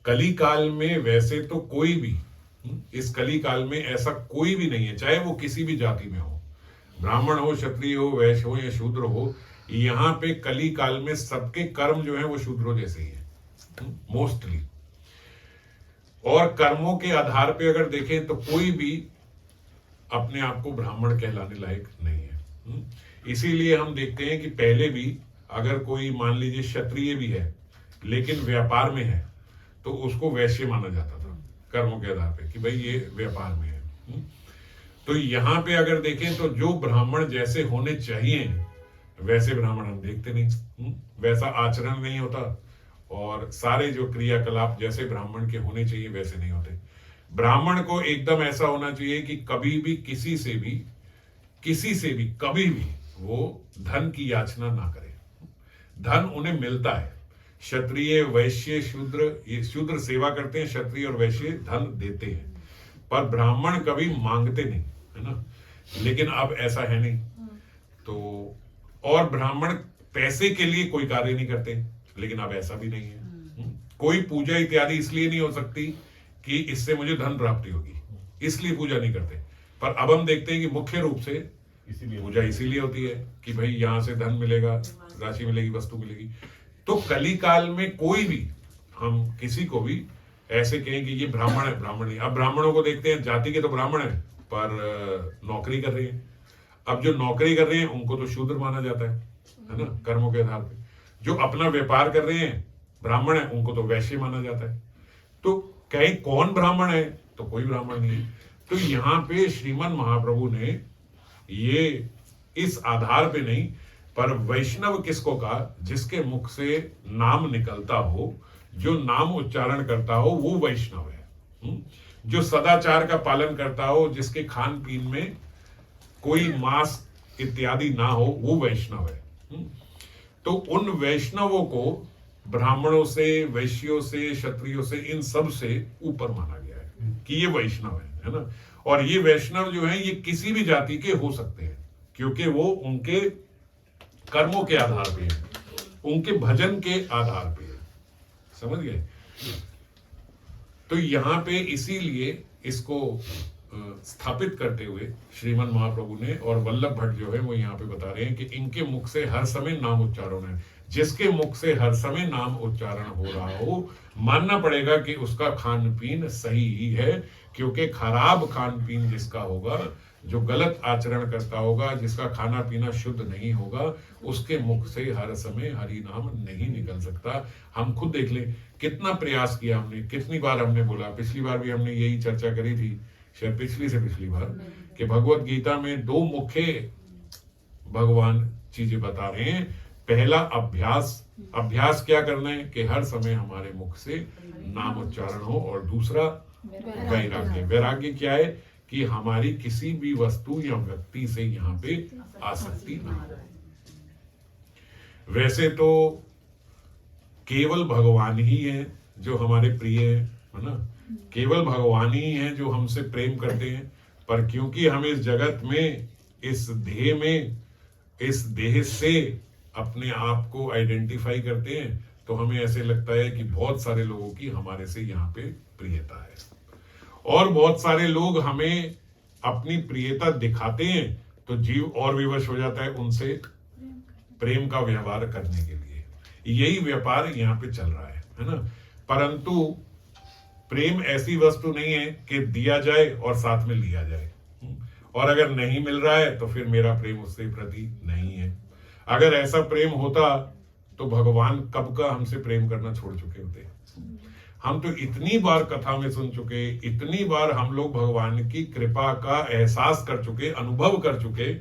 कली काल में वैसे तो कोई भी, इस कली काल में ऐसा कोई भी नहीं है, चाहे वो किसी भी जाति में हो, ब्राह्मण हो, क्षत्रिय हो, वैश्य हो या शूद्र हो, यहाँ पे कली काल में सबके कर्म जो है वो शूद्रों जैसे ही है मोस्टली। और कर्मों के आधार पे अगर देखें तो कोई भी अपने आप को ब्राह्मण कहलाने लायक नहीं है। इसीलिए हम देखते हैं कि पहले भी अगर कोई मान लीजिए क्षत्रिय भी है लेकिन व्यापार में है तो उसको वैश्य माना जाता था कर्मों के आधार पे कि भाई ये व्यापार में है। तो यहाँ पे अगर देखें तो जो ब्राह्मण जैसे होने चाहिए वैसे ब्राह्मण हम देखते नहीं, वैसा आचरण नहीं होता, और सारे जो क्रियाकलाप जैसे ब्राह्मण के होने चाहिए वैसे नहीं होते। ब्राह्मण को एकदम ऐसा होना चाहिए कि कभी भी किसी से भी कभी भी वो धन की याचना ना करे। धन उन्हें मिलता है, क्षत्रिय वैश्य शूद्र, ये शूद्र सेवा करते हैं, क्षत्रिय और वैश्य धन देते हैं, पर ब्राह्मण कभी मांगते नहीं, है ना। लेकिन अब ऐसा है नहीं। तो और ब्राह्मण पैसे के लिए कोई कार्य नहीं करते, लेकिन अब ऐसा भी नहीं है। कोई पूजा इत्यादि इसलिए नहीं हो सकती कि इससे मुझे धन प्राप्ति होगी, इसलिए पूजा नहीं करते। पर अब हम देखते हैं कि मुख्य रूप से पूजा इसीलिए होती है कि भाई यहां से धन मिलेगा, राशि मिलेगी, वस्तु मिलेगी। तो कली काल में कोई भी, हम किसी को भी ऐसे कहें कि ये ब्राह्मण है, ब्राह्मण नहीं। अब ब्राह्मणों को देखते हैं, जाति के तो ब्राह्मण है पर नौकरी कर रहे हैं। अब जो नौकरी कर रहे हैं उनको तो शूद्र माना जाता है ना, कर्मों के आधार पे। जो अपना व्यापार कर रहे हैं ब्राह्मण है, उनको तो वैश्य माना जाता है। तो कहीं कौन ब्राह्मण है, तो कोई ब्राह्मण नहीं है। तो यहाँ पे श्रीमन महाप्रभु ने ये इस आधार पे नहीं, पर वैष्णव किसको कहा, जिसके मुख से नाम निकलता हो, जो नाम उच्चारण करता हो वो वैष्णव है। जो सदाचार का पालन करता हो, जिसके खान पीन में कोई मांस इत्यादि ना हो, वो वैष्णव है। तो उन वैष्णवों को ब्राह्मणों से, वैश्यों से, क्षत्रियों से, इन सब से ऊपर माना गया है कि ये वैष्णव है ना। और ये वैष्णव जो है ये किसी भी जाति के हो सकते हैं, क्योंकि वो उनके कर्मों के आधार पे है, उनके भजन के आधार पे है। समझ गए। तो यहाँ पे इसीलिए इसको स्थापित करते हुए श्रीमन महाप्रभु ने और वल्लभ भट्ट जो है वो यहाँ पे बता रहे हैं कि इनके मुख से हर समय नाम उच्चारण है। जिसके मुख से हर समय नाम उच्चारण हो रहा हो, मानना पड़ेगा कि उसका खान पीन सही ही है, क्योंकि खराब खान पीन जिसका होगा, जो गलत आचरण करता होगा, जिसका खाना पीना शुद्ध नहीं होगा, उसके मुख से हर समय हरि नाम नहीं निकल सकता। हम खुद देख लें, कितना प्रयास किया हमने, कितनी बार हमने बोला। पिछली बार भी हमने यही चर्चा करी थी, शायद पिछली से पिछली बार, कि भगवत गीता में दो मुख्य भगवान चीजें बता रहे हैं। पहला अभ्यास क्या करना है कि हर समय हमारे मुख से नाम उच्चारण हो, और दूसरा वैराग्य। वैराग्य क्या है कि हमारी किसी भी वस्तु या व्यक्ति से यहाँ पे आसक्ति ना हो। वैसे तो केवल भगवान ही है जो हमारे प्रिय है ना, केवल भगवान ही है जो हमसे प्रेम करते हैं। पर क्योंकि हम इस जगत में, इस देह से अपने आप को आइडेंटिफाई करते हैं, तो हमें ऐसे लगता है कि बहुत सारे लोगों की हमारे से यहाँ पे प्रियता है, और बहुत सारे लोग हमें अपनी प्रियता दिखाते हैं तो जीव और विवश हो जाता है उनसे प्रेम का व्यवहार करने के लिए। यही व्यापार यहाँ पे चल रहा है ना। परंतु प्रेम ऐसी वस्तु नहीं है कि दिया जाए और साथ में लिया जाए, और अगर नहीं मिल रहा है तो फिर मेरा प्रेम उसके प्रति नहीं है। अगर ऐसा प्रेम होता तो भगवान कब का हमसे प्रेम करना छोड़ चुके होते। हम तो इतनी बार कथा में सुन चुके, इतनी बार हम लोग भगवान की कृपा का एहसास कर चुके, अनुभव कर चुके,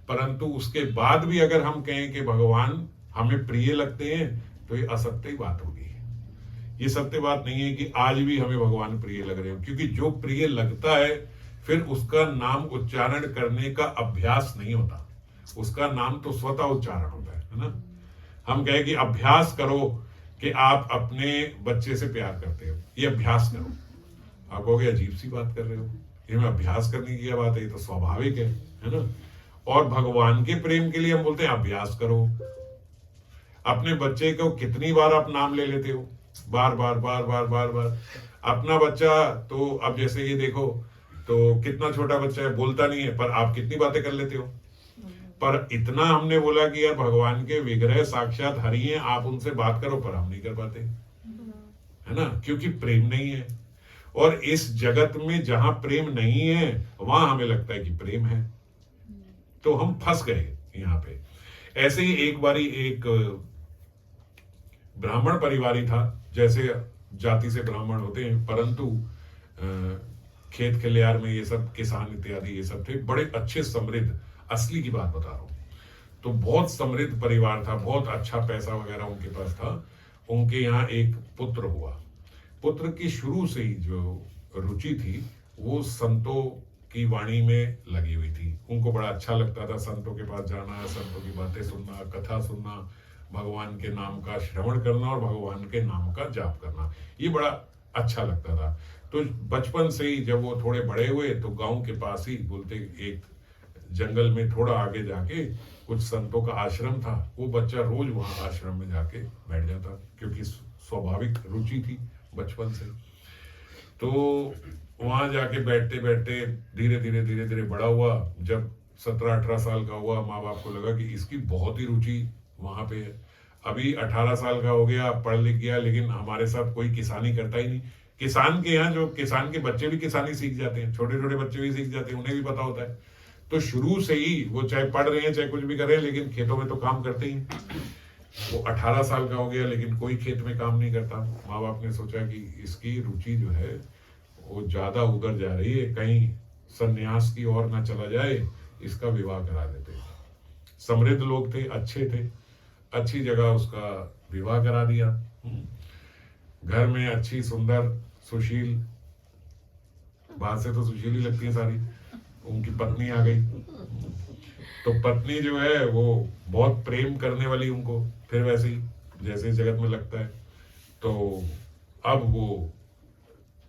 परंतु उसके बाद भी अगर हम कहें कि भगवान हमें प्रिय लगते हैं तो ये असत्य बात होगी। ये सत्य बात नहीं है कि आज भी हमें भगवान प्रिय लग रहे हो, क्योंकि जो प्रिय लगता है फिर उसका नाम उच्चारण करने का अभ्यास नहीं होता, उसका नाम तो स्वतः उच्चारण होता है ना। हम कहें कि अभ्यास करो कि आप अपने बच्चे से प्यार करते हो, ये अभ्यास करो। आप कहोगे अजीब सी बात कर रहे हो, ये में अभ्यास करने की क्या बात है, ये तो स्वाभाविक है ना। और भगवान के प्रेम के लिए हम बोलते हैं अभ्यास करो। अपने बच्चे को कितनी बार आप नाम ले लेते हो, बार बार बार बार बार बार। अपना बच्चा तो अब जैसे ये देखो, तो कितना छोटा बच्चा है, बोलता नहीं है, पर आप कितनी बातें कर लेते हो। पर इतना हमने बोला कि यार भगवान के विग्रह साक्षात हरि हैं, आप उनसे बात करो, पर हम नहीं कर पाते, है ना, क्योंकि प्रेम नहीं है। और इस जगत में जहां प्रेम नहीं है वहां हमें लगता है कि प्रेम है, तो हम फंस गए यहाँ पे। ऐसे ही एक बारी एक ब्राह्मण परिवार ही था, जैसे जाति से ब्राह्मण होते हैं, परंतु खेत खलियार में ये सब किसान इत्यादि ये सब थे, बड़े अच्छे समृद्ध, असली की बात बता रहा हूं। तो बहुत समृद्ध परिवार था, बहुत अच्छा पैसा वगैरह उनके पास था। उनके यहाँ एक पुत्र हुआ। पुत्र की शुरू से ही जो रुचि थी वो संतों की वाणी में लगी हुई थी। उनको बड़ा अच्छा लगता था संतों के पास जाना, संतों की बातें सुनना, कथा सुनना, भगवान के नाम का श्रवण करना और भगवान के नाम का जाप करना, ये बड़ा अच्छा लगता था। तो बचपन से ही जब वो थोड़े बड़े हुए तो गांव के पास ही बोलते एक जंगल में थोड़ा आगे जाके कुछ संतों का आश्रम था, वो बच्चा रोज वहां आश्रम में जाके बैठ जाता, क्योंकि स्वाभाविक रुचि थी बचपन से। तो वहां जाके बैठते बैठते धीरे धीरे धीरे धीरे बड़ा हुआ। जब 17-18 साल का हुआ, माँ बाप को लगा कि इसकी बहुत ही रुचि वहां पे है। अभी 18 साल का हो गया, पढ़ लिख गया, लेकिन हमारे साथ कोई किसानी करता ही नहीं। किसान के यहाँ जो किसान के बच्चे भी किसानी सीख जाते हैं, छोटे छोटे बच्चे भी सीख जाते हैं, उन्हें भी पता होता है। तो शुरू से ही वो चाहे पढ़ रहे हैं चाहे कुछ भी कर रहे हैं, लेकिन खेतों में तो काम करते ही। वो 18 साल का हो गया लेकिन कोई खेत में काम नहीं करता। माँ बाप ने सोचा कि इसकी रुचि जो है वो ज्यादा उधर जा रही है, कहीं सन्यास की ओर ना चला जाए, इसका विवाह करा देते। समृद्ध लोग थे, अच्छे थे, अच्छी जगह उसका विवाह करा दिया। घर में अच्छी सुंदर सुशील, बात से तो सुशील ही लगती है सारी, उनकी पत्नी आ गई। तो पत्नी जो है वो बहुत प्रेम करने वाली, उनको फिर वैसे ही जैसे जगत में लगता है। तो अब वो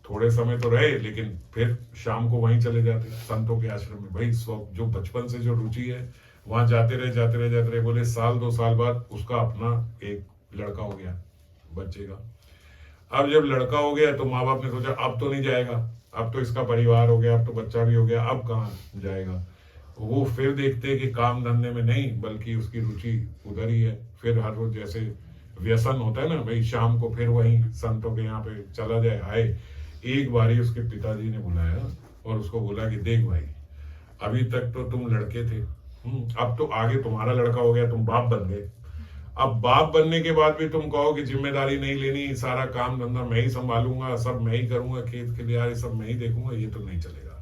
थोड़े समय तो रहे, लेकिन फिर शाम को वहीं चले जाते संतों के आश्रम में। भाई जो बचपन से जो रुचि है वहां जाते रहे जाते रहे जाते रहे। बोले 1-2 साल बाद उसका अपना एक लड़का हो गया, बच्चे का। अब जब लड़का हो गया तो माँ बाप ने सोचा अब तो नहीं जाएगा, अब तो इसका परिवार हो गया, अब तो बच्चा भी हो गया, अब कहाँ जाएगा। वो फिर देखते कि काम धंधे में नहीं बल्कि उसकी रुचि उधर ही है। फिर हर रोज जैसे व्यसन होता है ना भाई, शाम को फिर वहीं संतों के यहाँ पे चला जाए आए। एक बारी उसके पिताजी ने बुलाया और उसको बोला कि देख भाई, अभी तक तो तुम लड़के थे, अब तो आगे तुम्हारा लड़का हो गया, तुम बाप बन गए। अब बाप बनने के बाद भी तुम कहो कि जिम्मेदारी नहीं लेनी, सारा काम धंधा मैं ही संभालूंगा, सब मैं ही करूंगा, खेत खलियार सब मैं ही देखूंगा, ये तो नहीं चलेगा।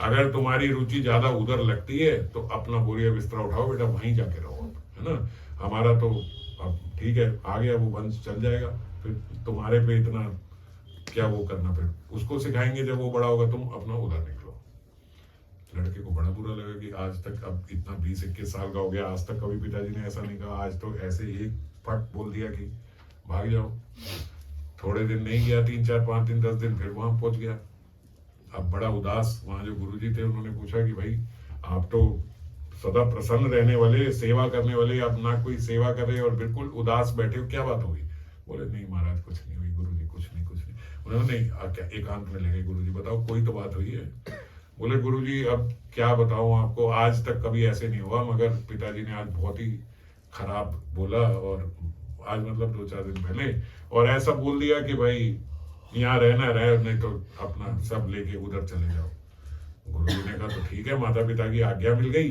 अगर तुम्हारी रुचि ज्यादा उधर लगती है तो अपना बोरिया बिस्तरा उठाओ बेटा, वहीं जाके रहो, है ना। हमारा तो अब ठीक है, आ गया वो वंश चल जाएगा, फिर तुम्हारे पे इतना क्या वो करना, फिर उसको सिखाएंगे जब वो बड़ा होगा, तुम अपना उधर निकलो। लड़के को बड़ा बुरा लगा कि आज तक, अब इतना 20-21 साल का हो गया, आज तक कभी पिताजी ने ऐसा नहीं कहा, आज तो ऐसे ही फट बोल दिया कि भाग जाओ। थोड़े दिन नहीं गया, 3-4-5 दिन 10 दिन, फिर वहां पहुंच गया। अब बड़ा उदास, वहां जो गुरुजी थे उन्होंने पूछा कि भाई आप तो सदा प्रसन्न रहने वाले, सेवा करने वाले, अब ना कोई सेवा कर रहे और बिल्कुल उदास बैठे हो, क्या बात होगी। बोले नहीं महाराज कुछ नहीं हुई गुरुजी, कुछ नहीं कुछ नहीं। उन्होंने नहीं, एकांत में ले गए, गुरुजी बताओ कोई तो बात हुई है। बोले गुरुजी अब क्या बताऊं आपको, आज तक कभी ऐसे नहीं हुआ, मगर पिताजी ने आज बहुत ही खराब बोला, और आज मतलब 2-4 दिन पहले, और ऐसा बोल दिया कि भाई यहाँ रहना रहे, नहीं तो अपना सब लेके उधर चले जाओ। गुरुजी ने कहा तो ठीक है, माता पिता की आज्ञा मिल गई,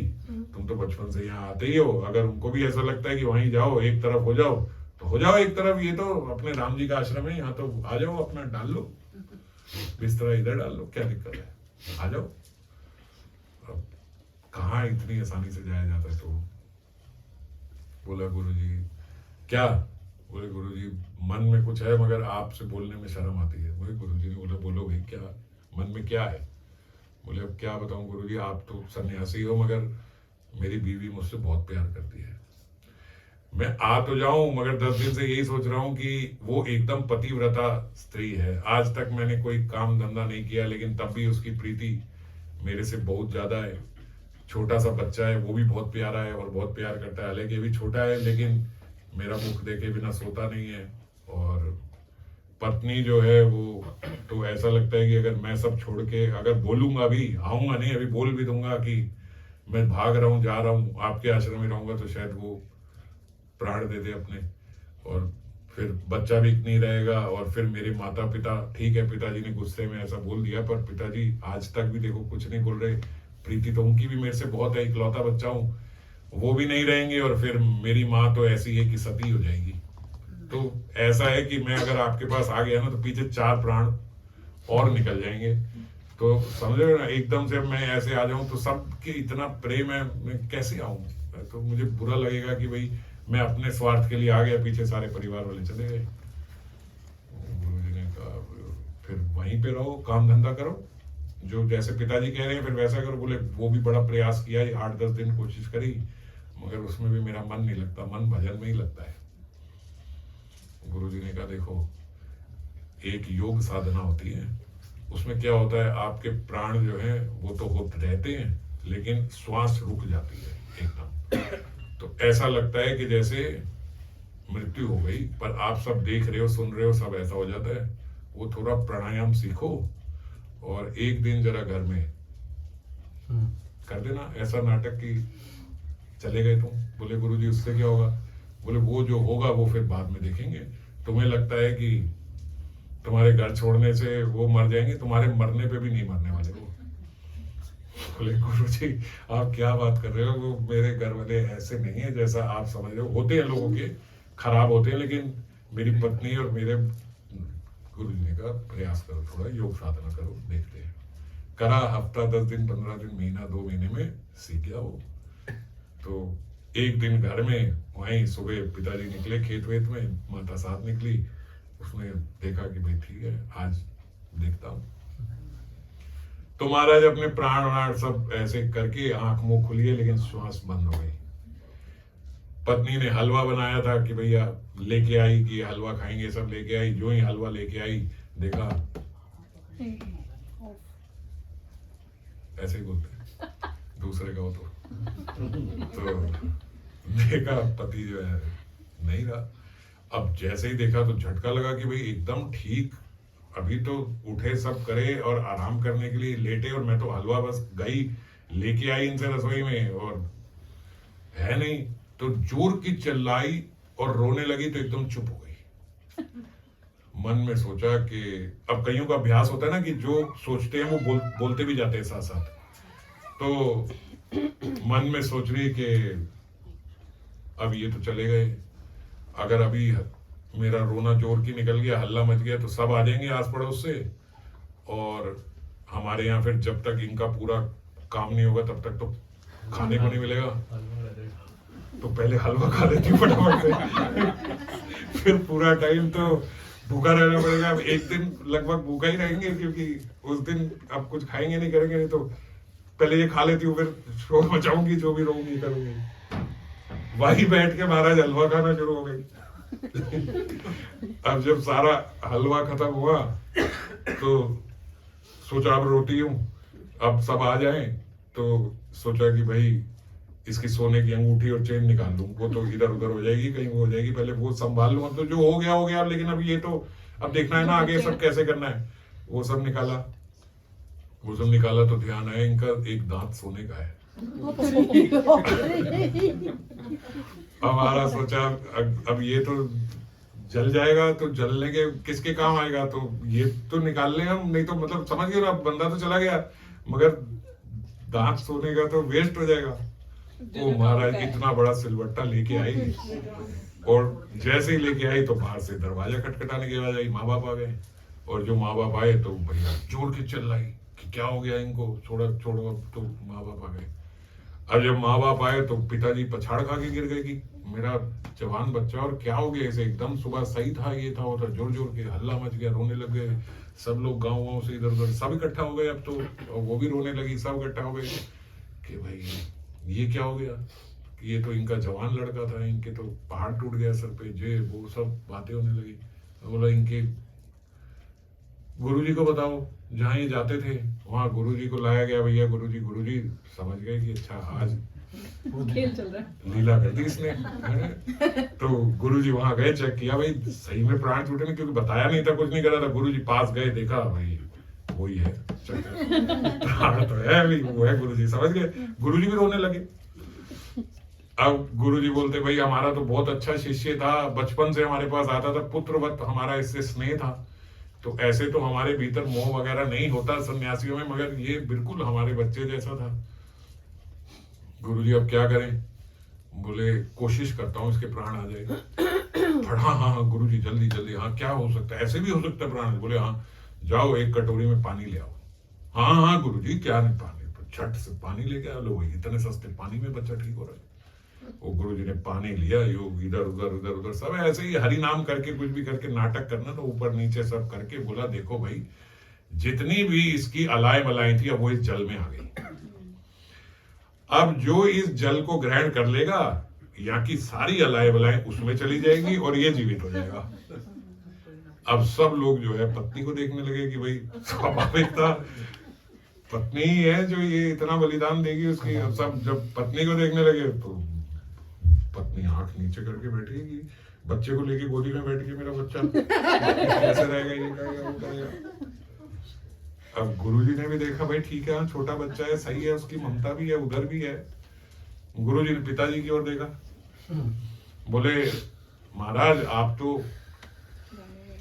तुम तो बचपन से यहाँ आते ही हो, अगर उनको भी ऐसा लगता है कि वहीं जाओ, एक तरफ हो जाओ तो हो जाओ एक तरफ, ये तो अपने राम जी का आश्रम है, यहाँ तो आ जाओ, अपना डाल लो बिस्तरा, इधर डाल लो, क्या दिक्कत है, आ जाओ। अब कहाँ इतनी आसानी से जाया जाता है। तो बोला गुरुजी क्या, बोले गुरुजी मन में कुछ है मगर आपसे बोलने में शर्म आती है। बोले गुरुजी ने बोला बोलो भाई क्या मन में क्या है। बोले अब क्या बताऊं गुरुजी, आप तो सन्यासी हो मगर मेरी बीवी मुझसे बहुत प्यार करती है। मैं आ तो जाऊं मगर 10 दिन से यही सोच रहा हूं कि वो एकदम पतिव्रता स्त्री है। आज तक मैंने कोई काम धंधा नहीं किया, लेकिन तब भी उसकी प्रीति मेरे से बहुत ज्यादा है। छोटा सा बच्चा है, वो भी बहुत प्यारा है और बहुत प्यार करता है, हालांकि भी छोटा है लेकिन मेरा मुख देखे बिना सोता नहीं है। और पत्नी जो है वो, तो ऐसा लगता है कि अगर मैं सब छोड़ के अगर बोलूंगा भी, आऊंगा नहीं, अभी बोल भी दूंगा कि मैं भाग रहा हूँ, जा रहा हूँ, आपके आश्रम में रहूंगा, तो शायद वो प्राण दे दे अपने, और फिर बच्चा भी नहीं रहेगा। और फिर मेरे माता पिता, ठीक है पिताजी ने गुस्से में ऐसा बोल दिया, पर पिताजी आज तक भी देखो कुछ नहीं बोल रहे। प्रीति तो उनकी भी मेरे से बहुत है, इकलौता बच्चा हूँ, वो भी नहीं रहेंगे, और फिर मेरी माँ तो ऐसी है कि सती हो जाएगी। तो ऐसा है कि मैं अगर आपके पास आ गया ना, तो पीछे 4 प्राण और निकल जाएंगे। तो समझ रहे हो ना, एकदम से मैं ऐसे आ जाऊं तो सबके इतना प्रेम है, मैं कैसे आऊं? तो मुझे बुरा लगेगा कि भाई मैं अपने स्वार्थ के लिए आ गया, पीछे सारे परिवार वाले चले गए। गुरुजी ने कहा फिर वहीं पे रहो, काम धंधा करो, जो जैसे पिताजी कह रहे हैं फिर वैसा करो। बोले वो भी बड़ा प्रयास किया, 8-10 दिन कोशिश करी, मगर उसमें भी मेरा मन नहीं लगता, मन भजन में ही लगता है। गुरुजी ने कहा देखो, एक योग साधना होती है, उसमें क्या होता है, आपके प्राण जो है वो तो होते रहते हैं, लेकिन श्वास रुक जाती है एकदम। तो ऐसा लगता है कि जैसे मृत्यु हो गई, पर आप सब देख रहे हो, सुन रहे हो, सब ऐसा हो जाता है। वो थोड़ा प्राणायाम सीखो, और एक दिन जरा घर में कर देना ऐसा नाटक कि चले गए तुम। बोले गुरुजी उससे क्या होगा? बोले वो जो होगा वो फिर बाद में देखेंगे। तुम्हें लगता है कि तुम्हारे घर छोड़ने से वो मर जाएंगे, तुम्हारे मरने पे भी नहीं मरने वाले वो। बोले गुरुजी आप क्या बात कर रहे हो, वो मेरे घर वाले ऐसे नहीं है जैसा आप समझ रहे हो। होते हैं लोगों के, खराब होते हैं, लेकिन मेरी पत्नी और मेरे, गुरुजी ने कहा प्रयास करो, थोड़ा योग साधना करो, देखते हैं। करा, हफ्ता 10 दिन 15 दिन महीना 2 महीने में सीख गया वो। तो एक दिन घर में वहीं सुबह पिताजी निकले खेत वेत में, माता साथ निकली, उसने देखा कि भाई ठीक है आज देखता हूं। तो महाराज अपने प्राण वाण सब ऐसे करके आंख मुंह खुली है, लेकिन श्वास बंद हो गई। पत्नी ने हलवा बनाया था कि भैया लेके आई कि हलवा खाएंगे, सब लेके आई। जो ही हलवा लेके आई, देखा ऐसे ही बोलते दूसरे का हो तो देखा पति जो है नहीं रहा। अब जैसे ही देखा तो झटका लगा कि भाई एकदम ठीक, अभी तो उठे सब करे और आराम करने के लिए लेटे, और मैं तो हलवा बस गई लेके आई इनसे रसोई में और है नहीं। तो जोर की चिल्लाई और रोने लगी, तो एकदम चुप हो गई। मन में सोचा कि अब कईयों का अभ्यास होता है ना कि जो सोचते हैं वो बोलते भी जाते हैं साथ साथ। तो मन में सोच रही कि अब ये तो चले गए, अगर अभी मेरा रोना जोर की निकल गया, हल्ला मच गया, तो सब आ जाएंगे आस पड़ोस से, और हमारे यहाँ फिर जब तक इनका पूरा काम नहीं होगा तब तक तो खाने को नहीं मिलेगा। तो पहले हलवा खा लेती हूँ फटाफट से फिर पूरा टाइम तो भूखा रहना पड़ेगा। अब एक दिन लगभग भूखा ही रहेंगे, क्योंकि उस दिन अब कुछ खाएंगे नहीं, करेंगे नहीं, तो पहले ये खा लेती हूँ, फिर शोर मचाऊंगी, जो भी रहूंगी करूंगी। वही बैठ के महाराज हलवा खाना शुरू हो गई। अब जब सारा हलवा खत्म हुआ तो सोचा अब रोटी हूं, अब सब आ जाएं, तो सोचा कि भाई इसकी सोने की अंगूठी और चेन निकाल लूं, वो तो इधर उधर हो जाएगी, कहीं वो हो जाएगी, पहले वो संभाल लूं। अब तो जो हो गया, लेकिन अब ये तो अब देखना है ना आगे सब कैसे करना है। वो सब निकाला तो ध्यान आया इनका एक दांत सोने का है। हमारा सोचा अब ये तो जल जाएगा, तो जलने के किसके काम आएगा, तो ये तो निकाल लें हम, नहीं तो मतलब समझ गए ना, बंदा तो चला गया, मगर दांत सोने का तो वेस्ट हो जाएगा। वो महाराज इतना बड़ा सिलवट्टा लेके आई, और जैसे ही लेके आई तो बाहर से दरवाजा खटखटाने की आवाज आई, माँ बाप आ गए। और जो माँ बाप आए तो भैया जोर के चिल्लाई कि क्या हो गया इनको, छोड़ो। तो माँ बाप आ गए। अब जब माँ बाप आए तो पिताजी पछाड़ खा के गिर गए कि मेरा जवान बच्चा, और क्या हो गया इसे, एकदम सुबह सही था, ये था, वो था, जोर जोर के हल्ला मच गया, रोने लग गए सब लोग, गाँव से इधर उधर सब इकट्ठा हो गए। अब तो वो भी रोने लगी, सब इकट्ठा हो गए कि भाई ये क्या हो गया, ये तो इनका जवान लड़का था, इनके तो पहाड़ टूट गया सर पे, जे वो सब बातें होने लगी। बोला इनके गुरुजी को बताओ, जहाँ ये जाते थे वहां गुरुजी को लाया गया। भैया गुरुजी समझ गए कि अच्छा आज खेल चल रहा है, लीला कर दी इसने, हैं? तो गुरुजी वहां गए, चेक किया, भाई सही में प्राण छूटे नहीं, क्योंकि बताया नहीं था, कुछ नहीं करा था। गुरुजी पास गए, देखा भाई वही है, प्राण तो है भी, वो है। गुरुजी समझ गए, गुरुजी भी रोने लगे। अब गुरुजी बोलते, भाई हमारा तो बहुत अच्छा शिष्य था, बचपन से हमारे पास आता था, पुत्रवत हमारा इससे स्नेह था, तो ऐसे तो हमारे भीतर मोह वगैरह नहीं होता सन्यासियों में, मगर ये बिल्कुल हमारे बच्चे जैसा था। गुरुजी अब क्या करें? बोले कोशिश करता हूँ इसके प्राण आ जाए। हाँ हाँ गुरुजी जल्दी जल्दी, हाँ क्या हो सकता है, ऐसे भी हो सकता है प्राण? बोले हाँ, जाओ एक कटोरी में पानी ले आओ। हाँ हाँ गुरुजी, क्या नहीं पानी, झट से पानी लेके आ लो, भाई इतने सस्ते पानी में बच्चा ठीक हो रहा है। वो गुरुजी ने पानी लिया, योग इधर उधर उधर उधर सब ऐसे ही हरि नाम करके कुछ भी करके नाटक करना, तो ऊपर नीचे सब करके बोला, देखो भाई जितनी भी इसकी अलाय मलाई थी अब वो इस जल में आ गई। अब जो इस जल को ग्रहण कर लेगा, यहाँ की सारी अलाय बलाएं उसमें चली जाएगी और ये जीवित हो जाएगा। अब सब लोग जो है पत्नी को देखने लगे कि भाई स्वाभाविक था, पत्नी ही है जो ये इतना बलिदान देगी उसकी। अब सब जब पत्नी को देखने लगे तो पत्नी आंख नीचे करके बैठेगी, बच्चे को लेके गोदी में बैठ के, मेरा बच्चा कैसे रहेगा, ये करेगा वो करेगा। अब गुरुजी ने भी देखा, भाई ठीक है, छोटा बच्चा है, सही है, उसकी ममता भी है, उधर भी है। गुरुजी ने पिताजी की ओर देखा, बोले महाराज आप तो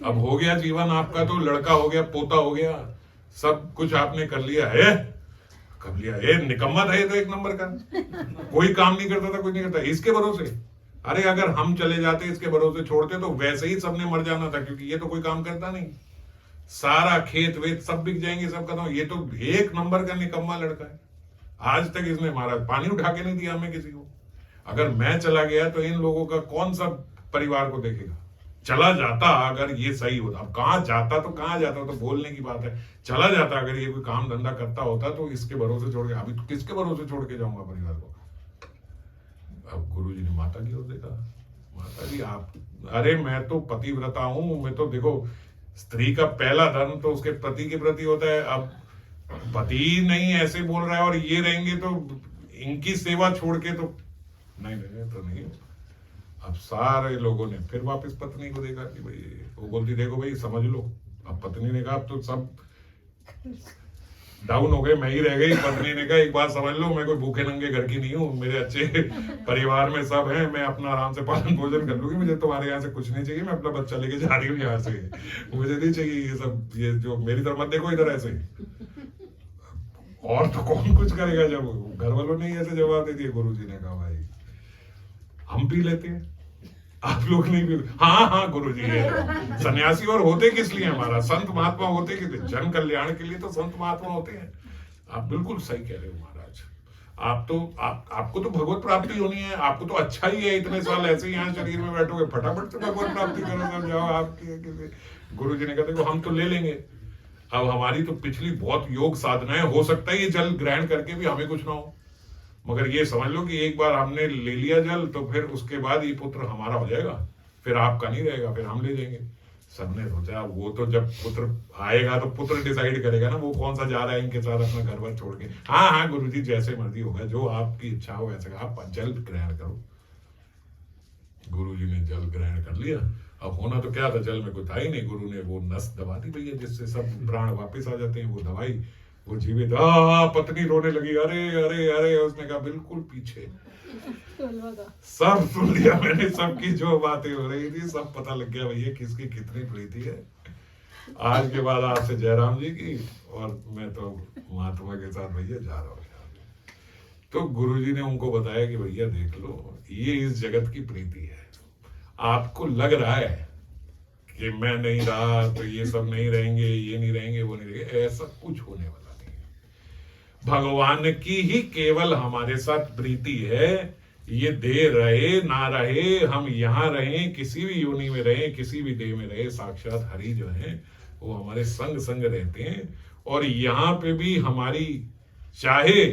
अब हो गया जीवन आपका, तो लड़का हो गया, पोता हो गया, सब कुछ आपने कर लिया है। कब लिया? ये निकम्मा था, ये तो एक नंबर का, कोई काम नहीं करता था, कुछ नहीं करता, इसके भरोसे। अरे अगर हम चले जाते, इसके भरोसे छोड़ते, तो वैसे ही सबने मर जाना था, क्योंकि ये तो कोई काम करता नहीं, सारा खेत वेत सब बिक जाएंगे, सब खत्म। ये तो एक नंबर का निकम्मा लड़का है, आज तक इसने महाराज पानी उठा के नहीं दिया हमें किसी को। अगर मैं चला गया तो इन लोगों का कौन सा परिवार को देखेगा? चला जाता अगर ये सही होता, अब कहां जाता तो कहां जाता, तो बोलने की बात है। चला जाता अगर ये कोई काम धंधा करता होता, तो इसके भरोसे छोड़ के, अभी तो किसके भरोसे छोड़ के जाऊंगा परिवार को? अब गुरुजी ने माता की ओर देखा, माता जी आप, अरे मैं तो पतिव्रता हूं, मैं तो देखो, स्त्री का पहला धर्म तो उसके पति के प्रति होता है। अब पति नहीं ऐसे बोल रहा है और ये रहेंगे तो इनकी सेवा छोड़ के तो नहीं, तो नहीं। अब सारे लोगों ने फिर वापस पत्नी को देखा कि भाई, वो बोलती देखो भाई समझ लो। अब पत्नी ने कहा अब तो सब डाउन हो गए, मैं ही रह गई। पत्नी ने कहा एक बात समझ लो, मैं कोई भूखे नंगे घर की नहीं हूँ, मेरे अच्छे परिवार में सब हैं, मैं अपना आराम से पालन भोजन कर लूंगी, मुझे तुम्हारे यहाँ से कुछ नहीं चाहिए, मैं अपना बच्चा लेके जा रही हूँ यहाँ से, मुझे नहीं चाहिए ये सब, ये जो मेरी तरफ मत देखो इधर ऐसे। और तो कौन कुछ करेगा जब घर वालों ने ऐसे जवाब दे दिए। गुरुजी ने कहा भाई हम पी लेते हैं, आप लोग नहीं पी। हाँ हाँ गुरुजी, ये सन्यासी और होते किस लिए हमारा, संत महात्मा होते किस लिए? जन कल्याण के लिए तो संत महात्मा होते हैं। आप बिल्कुल सही कह रहे हो महाराज, आपको तो भगवत प्राप्ति होनी है, आपको तो अच्छा ही है, इतने साल ऐसे ही यहाँ शरीर में बैठोगे, फटाफट से भगवत प्राप्ति करो, सब जाओ आपके। गुरुजी ने कहा देखो हम तो ले लेंगे, अब हमारी तो पिछली बहुत योग साधनाएं, हो सकता है ये जल ग्रहण करके भी हमें कुछ ना हो, मगर ये समझ लो कि एक बार हमने ले लिया जल तो फिर उसके बाद ये पुत्र हमारा हो जाएगा, फिर आपका नहीं रहेगा, फिर हम ले जाएंगे। सबने सोचा वो तो जब पुत्र आएगा तो पुत्र डिसाइड करेगा ना, वो कौन सा जा रहा है इनके साथ अपना घर वर छोड़ के। हाँ हाँ गुरुजी जैसे मर्जी होगा, जो आपकी इच्छा हो वैसे, आप जल ग्रहण करो। गुरुजी ने जल ग्रहण कर लिया। अब होना तो क्या था, जल में कुछ था ही नहीं। गुरु ने वो नस दबा दी भैया जिससे सब प्राण वापस आ जाते हैं, वो दवाई, वो जीवित। पत्नी रोने लगी, अरे अरे अरे। उसने कहा बिल्कुल पीछे सब सुन लिया मैंने, सबकी जो बातें हो रही थी सब पता लग गया भैया किसकी कितनी प्रीति है। आज के बाद आपसे जयराम जी की, और मैं तो महात्मा के साथ भैया जा रहा हूँ। तो गुरुजी ने उनको बताया कि भैया देख लो, ये इस जगत की प्रीति है। आपको लग रहा है कि मैं नहीं रहा तो ये सब नहीं रहेंगे, ये नहीं रहेंगे, वो नहीं रहेंगे, ऐसा कुछ होने वाला नहीं है। भगवान की ही केवल हमारे साथ प्रीति है। ये देह रहे ना रहे, हम यहाँ रहे, किसी भी योनि में रहे, किसी भी देह में रहे, साक्षात हरि जो है वो हमारे संग संग रहते हैं। और यहाँ पे भी हमारी चाहे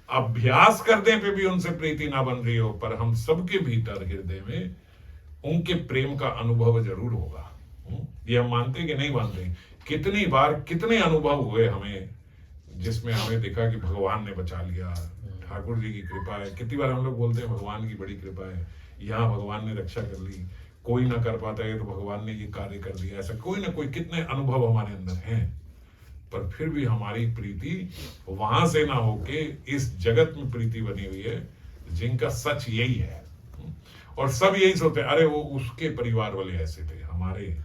अभ्यास करने पे भी उनसे प्रीति ना बन रही हो, पर हम सबके भीतर हृदय में उनके प्रेम का अनुभव जरूर होगा। ये हम मानते कि नहीं मानते? कितनी बार कितने अनुभव हुए हमें जिसमें हमें देखा कि भगवान ने बचा लिया, ठाकुर जी की कृपा है। कितनी बार हम लोग बोलते हैं भगवान की बड़ी कृपा है, यहाँ भगवान ने रक्षा कर ली, कोई ना कर पाता है तो भगवान ने ये कार्य कर दिया, ऐसा कोई ना कोई कितने अनुभव हमारे अंदर हैं। पर फिर भी हमारी प्रीति वहां से ना होके इस जगत में प्रीति बनी हुई है जिनका सच यही है। और सब यही सोचते हैं, अरे वो उसके परिवार वाले ऐसे थे, हमारे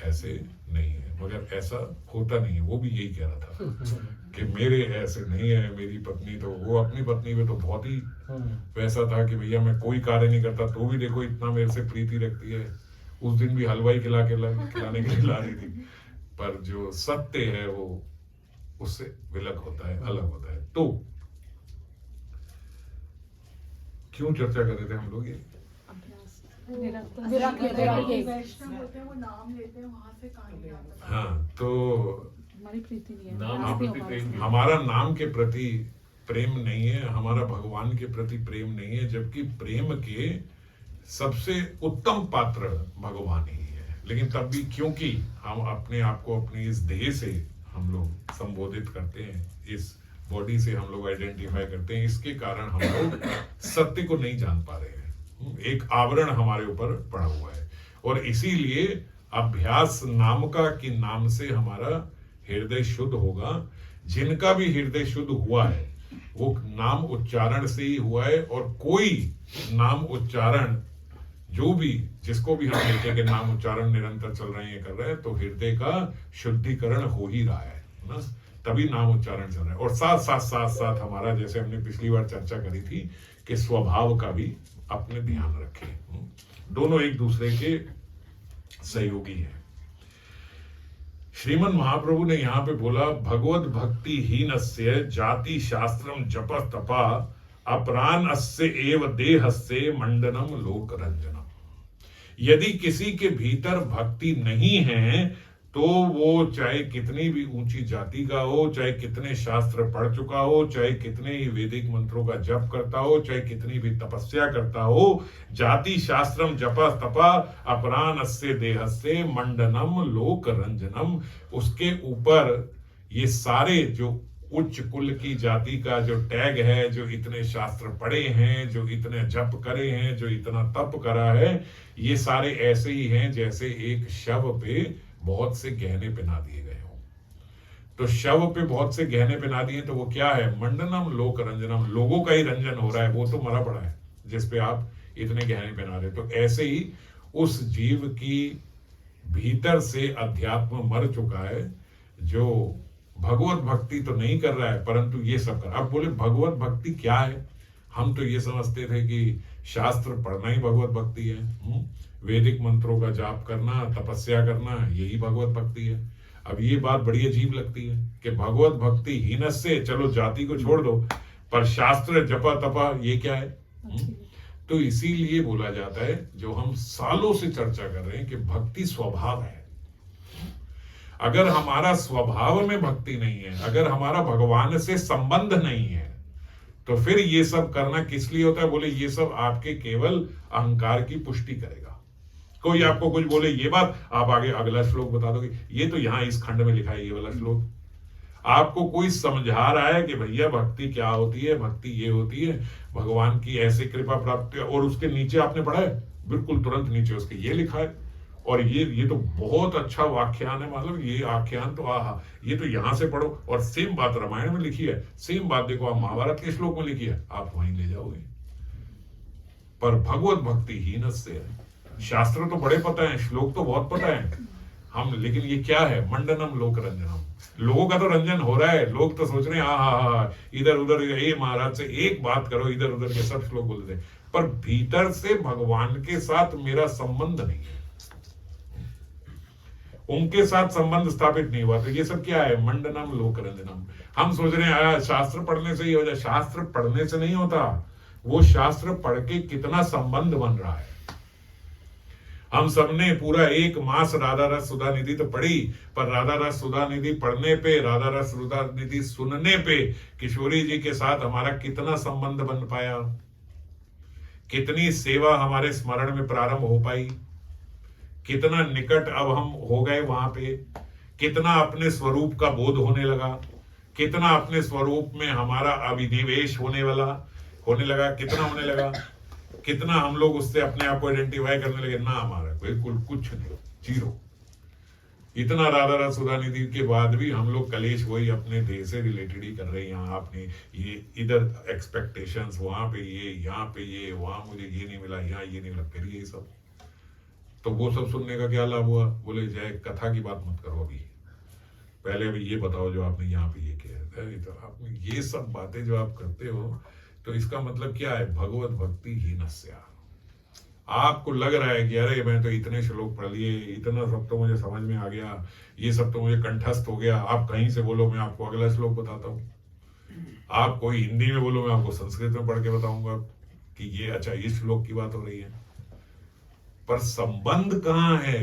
ऐसे नहीं है। मगर ऐसा होता नहीं है। वो भी यही कह रहा था कि मेरे ऐसे नहीं है, मेरी पत्नी तो, वो अपनी पत्नी में तो बहुत ही वैसा था कि भैया मैं कोई कार्य नहीं करता तो भी देखो इतना मेरे से प्रीति रखती है। उस दिन भी हलवाई खिलाने के लिए ला रही थी। पर जो सत्य है वो उससे विलग होता है, अलग होता है। तो क्यों चर्चा कर रहे थे हम लोग ये? वैष्णव होते हैं, वो नाम लेते हैं, वहां से कहानी आता है। हाँ, तो हमारी प्रीति नहीं है, नाम नाम के नहीं प्रति होगा प्रेम उसमें। हमारा नाम के प्रति प्रेम नहीं है, हमारा भगवान के प्रति प्रेम नहीं है, जबकि प्रेम के सबसे उत्तम पात्र भगवान ही है। लेकिन तब भी क्योंकि हम अपने आप को अपनी इस देह से हम लोग संबोधित करते हैं, इस बॉडी से हम लोग आइडेंटिफाई करते हैं, इसके कारण हम लोग सत्य को नहीं जान पा रहे हैं। एक आवरण हमारे ऊपर पड़ा हुआ है। और इसीलिए अभ्यास नाम का कि नाम से हमारा हृदय शुद्ध होगा। जिनका भी हृदय शुद्ध हुआ है वो नाम उच्चारण से ही हुआ है। और कोई नाम उच्चारण जो भी, जिसको भी हम लेते हैं कि नाम उच्चारण निरंतर चल रहे हैं, कर रहे हैं, तो हृदय का शुद्धिकरण हो ही रहा है ना, तभी नाम उच्चारण चल रहा है। और साथ साथ साथ साथ हमारा, जैसे हमने पिछली बार चर्चा करी थी कि स्वभाव का भी अपने ध्यान रखें। दोनों एक दूसरे के सहयोगी हैं। श्रीमन महाप्रभु ने यहाँ पे बोला, भगवत भक्ति हीनस्य जाति शास्त्रम जप तपा अपरान अस्य एव देहस्य मंडनम लोक रंजनम। यदि किसी के भीतर भक्ति नहीं है तो वो चाहे कितनी भी ऊंची जाति का हो, चाहे कितने शास्त्र पढ़ चुका हो, चाहे कितने ही वैदिक मंत्रों का जप करता हो, चाहे कितनी भी तपस्या करता हो, जाति शास्त्रम जपा तपा अपरानस्य देहस्य मंडनम लोक रंजनम, उसके ऊपर ये सारे जो उच्च कुल की जाति का जो टैग है, जो इतने शास्त्र पढ़े हैं, जो इतने जप करे हैं, जो इतना तप करा है, ये सारे ऐसे ही हैं जैसे एक शव पे बहुत से गहने पहना दिए गए हो। तो शव पे बहुत से गहने पहना दिए तो वो क्या है? मंडनम लोक रंजनम, लोगों का ही रंजन हो रहा है, वो तो मरा पड़ा है जिस पे आप इतने गहने पहना रहे। तो ऐसे ही उस जीव की भीतर से अध्यात्म मर चुका है, जो भगवत भक्ति तो नहीं कर रहा है परंतु ये सब कर। अब बोले भगवत भक्ति क्या है? हम तो ये समझते थे कि शास्त्र पढ़ना ही भगवत भक्ति है, वैदिक मंत्रों का जाप करना, तपस्या करना, यही भगवत भक्ति है। अब ये बात बड़ी अजीब लगती है कि भगवत भक्ति हीनस्य, चलो जाति को छोड़ दो, पर शास्त्र जपा तपा ये क्या है? तो इसीलिए बोला जाता है, जो हम सालों से चर्चा कर रहे हैं कि भक्ति स्वभाव है। अगर हमारा स्वभाव में भक्ति नहीं है, अगर हमारा भगवान से संबंध नहीं है, तो फिर ये सब करना किस लिए होता है? बोले ये सब आपके केवल अहंकार की पुष्टि करेगा। कोई आपको कुछ बोले ये बात, आप आगे अगला श्लोक बता दोगे, ये तो यहां इस खंड में लिखा है ये वाला श्लोक। आपको कोई समझा रहा है कि भैया भक्ति क्या होती है, भक्ति ये होती है, भगवान की ऐसे कृपा प्राप्त, और उसके नीचे आपने पढ़ा है, बिल्कुल तुरंत नीचे उसके ये लिखा है, और ये तो बहुत अच्छा व्याख्यान है, मतलब ये आख्यान तो आहा, ये तो यहां से पढ़ो। और सेम बात रामायण में लिखी है, सेम बात देखो आप महाभारत के श्लोक में लिखी है, आप वहीं ले जाओगे। पर भगवत भक्ति हीनस्य है। शास्त्र तो बड़े पता है, श्लोक तो बहुत पता है हम, लेकिन ये क्या है? मंडनम लोक रंजनम। लोगों का तो रंजन हो रहा है, लोग तो सोच रहे हैं हा इधर उधर, ये महाराज से एक बात करो, इधर उधर के सब श्लोक बोलते हैं, पर भीतर से भगवान के साथ मेरा संबंध नहीं है, उनके साथ संबंध स्थापित नहीं हुआ। तो ये सब क्या है? मंडनम लोक रंजनम। हम सोच रहे हैं शास्त्र पढ़ने से ही हो जाए, शास्त्र पढ़ने से नहीं होता, वो शास्त्र पढ़ के कितना संबंध बन रहा है। हम सबने पूरा 1 मास राधा रस सुधा निधि तो पढ़ी, पर राधा रस सुधा निधि पढ़ने पे, राधा रस सुधा निधि सुनने पे किशोरी जी के साथ हमारा कितना संबंध बन पाया, कितनी सेवा हमारे स्मरण में प्रारंभ हो पाई, कितना निकट अब हम हो गए वहां पे, कितना अपने स्वरूप का बोध होने लगा, कितना अपने स्वरूप में हमारा अभिनिवेश होने लगा, कितना होने लगा, कितना हम लोग उससे अपने आप को आइडेंटिफाई करने लगे। ना, हमारा बिल्कुल कुछ नहीं, जीरो। इतना राधा रस सुधा निधि के बाद भी हम लोग कलेश वही अपने देह से रिलेटेड ही कर रहे हैं। यहाँ अपने ये इधर एक्सपेक्टेशंस, वहां पे ये, यहाँ पे ये, वहां मुझे ये नहीं मिला, यहाँ ये नहीं मिला, फिर ये सब। तो वो सब सुनने का क्या लाभ हुआ? बोले जय कथा की बात मत करो, अभी पहले अभी ये बताओ जो आपने यहाँ पे ये किया है। तो आपने ये सब बातें जो आप करते हो, तो इसका मतलब क्या है? भगवत भक्ति हीनस्या। आपको लग रहा है कि अरे मैं तो इतने श्लोक पढ़ लिए, इतना सब तो मुझे समझ में आ गया, ये सब तो मुझे कंठस्थ हो गया। आप कहीं से बोलो, मैं आपको अगला श्लोक बताता हूँ। आप कोई हिंदी में बोलो, मैं आपको संस्कृत में पढ़ के बताऊंगा कि ये अच्छा इस श्लोक की बात हो रही है। पर संबंध कहाँ है?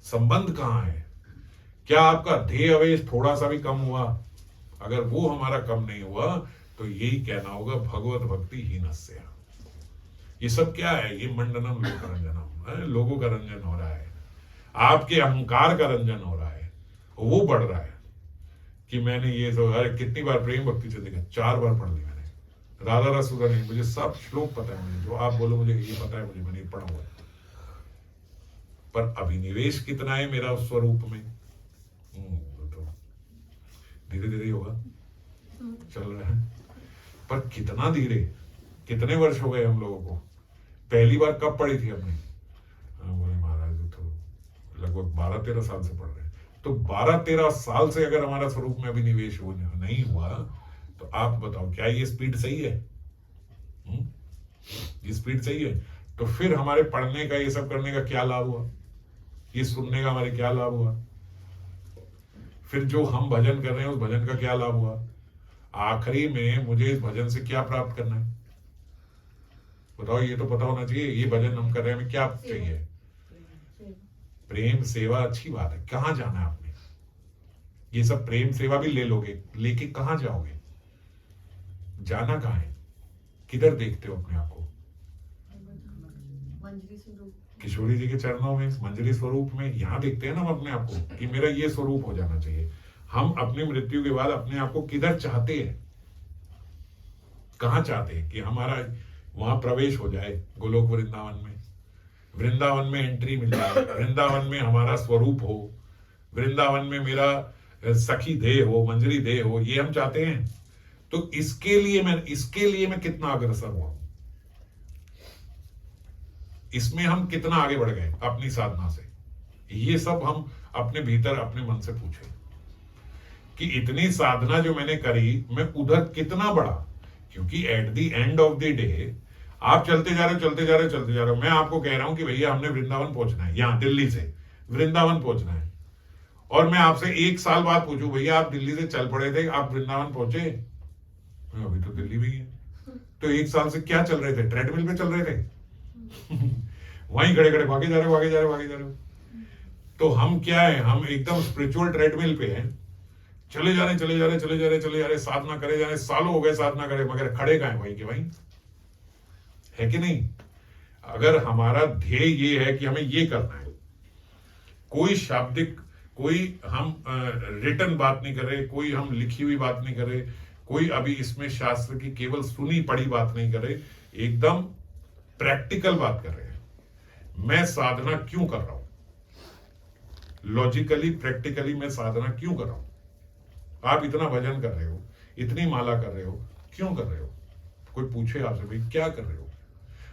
संबंध कहाँ है? क्या आपका ध्येय आवेश थोड़ा सा भी कम हुआ? अगर वो हमारा कम नहीं हुआ तो यही कहना होगा भगवत भक्ति हीनस्या। ये सब क्या है? ये मंडनम लोकरंजनम, लोगों का रंजन हो रहा है, आपके अहंकार का रंजन हो रहा है। वो बढ़ रहा है कि मैंने ये तो, अरे कितनी बार प्रेम भक्ति से देखा, 4 बार पढ़ ली मैंने। राधा रस सुधा नहीं, मुझे सब श्लोक पता है, मुझे जो आप बोलो मुझे ये पता है, मुझे मैंने पढ़ा हुआ है। पर अभिनिवेश कितना है मेरा उस स्वरूप में? तो धीरे धीरे होगा, चल रहा है। पर कितना धीरे, कितने वर्ष हो गए हम लोगों को? पहली बार कब पढ़ी थी हमने? बोले महाराज तो लगभग 12-13 साल से पढ़ रहे हैं। तो 12-13 साल से अगर हमारा स्वरूप में अभिनिवेश नहीं हुआ, तो आप बताओ क्या ये स्पीड सही है? ये स्पीड सही है? तो फिर हमारे पढ़ने का, ये सब करने का क्या लाभ हुआ? ये सुनने का हमारे क्या लाभ हुआ? फिर जो हम भजन कर रहे हैं उस भजन का क्या लाभ हुआ? आखिरी में मुझे इस भजन से क्या प्राप्त करना है? बताओ, ये तो पता होना चाहिए। ये भजन हम कर रहे हैं, हमें क्या चाहिए? प्रेम सेवा। अच्छी बात है। कहां जाना है आपने? ये सब प्रेम सेवा भी ले लोगे, लेके कहां जाओगे? जाना कहां है? किधर देखते हो अपने आप को? किशोरी जी के चरणों में, मंजरी स्वरूप में। यहां देखते हैं ना हम अपने आप को कि मेरा ये स्वरूप हो जाना चाहिए। हम अपनी मृत्यु के बाद अपने आप को किधर चाहते हैं? कहां चाहते हैं कि हमारा वहां प्रवेश हो जाए? गोलोक वृंदावन में, वृंदावन में एंट्री मिल जाए, वृंदावन में हमारा स्वरूप हो, वृंदावन में मेरा सखी देह हो, मंजरी देह हो, ये हम चाहते हैं। तो इसके लिए मैं कितना अग्रसर हुआ, इसमें हम कितना आगे बढ़ गए अपनी साधना से? ये सब हम अपने भीतर अपने मन से पूछे कि इतनी साधना जो मैंने करी, मैं उधर कितना बढ़ा? क्योंकि at the end of the day आप चलते जा रहे हो। मैं आपको कह रहा हूं कि भैया हमने वृंदावन पहुंचना है, यहां दिल्ली से वृंदावन पहुंचना है, और मैं आपसे 1 साल बाद पूछूं, भैया आप दिल्ली से चल पड़े थे, आप वृंदावन पहुंचे? अभी तो दिल्ली में ही है। तो 1 साल से क्या चल रहे थे? ट्रेडमिल पे चल रहे थे। वहीं खड़े खड़े भागे जा रहे हो। तो हम क्या है? हम एकदम स्पिरिचुअल ट्रेडमिल पे हैं, चले जा रहे, साधना करे जा रहे, सालों हो गए साधना करे, मगर खड़े कहां हैं? वहीं के वहीं, है कि नहीं? अगर हमारा ध्येय ये है कि हमें ये करना है, कोई शाब्दिक, कोई हम रिटन बात नहीं कर रहे, कोई हम लिखी हुई बात नहीं कर रहे, कोई अभी इसमें शास्त्र की केवल सुनी पढ़ी बात नहीं कर रहे, एकदम प्रैक्टिकल बात कर रहे हैं। मैं साधना क्यों कर रहा हूं? लॉजिकली, प्रैक्टिकली मैं साधना क्यों कर रहा हूं? आप इतना भजन कर रहे हो, इतनी माला कर रहे हो, क्यों कर रहे हो? कोई पूछे आपसे, भाई क्या कर रहे हो?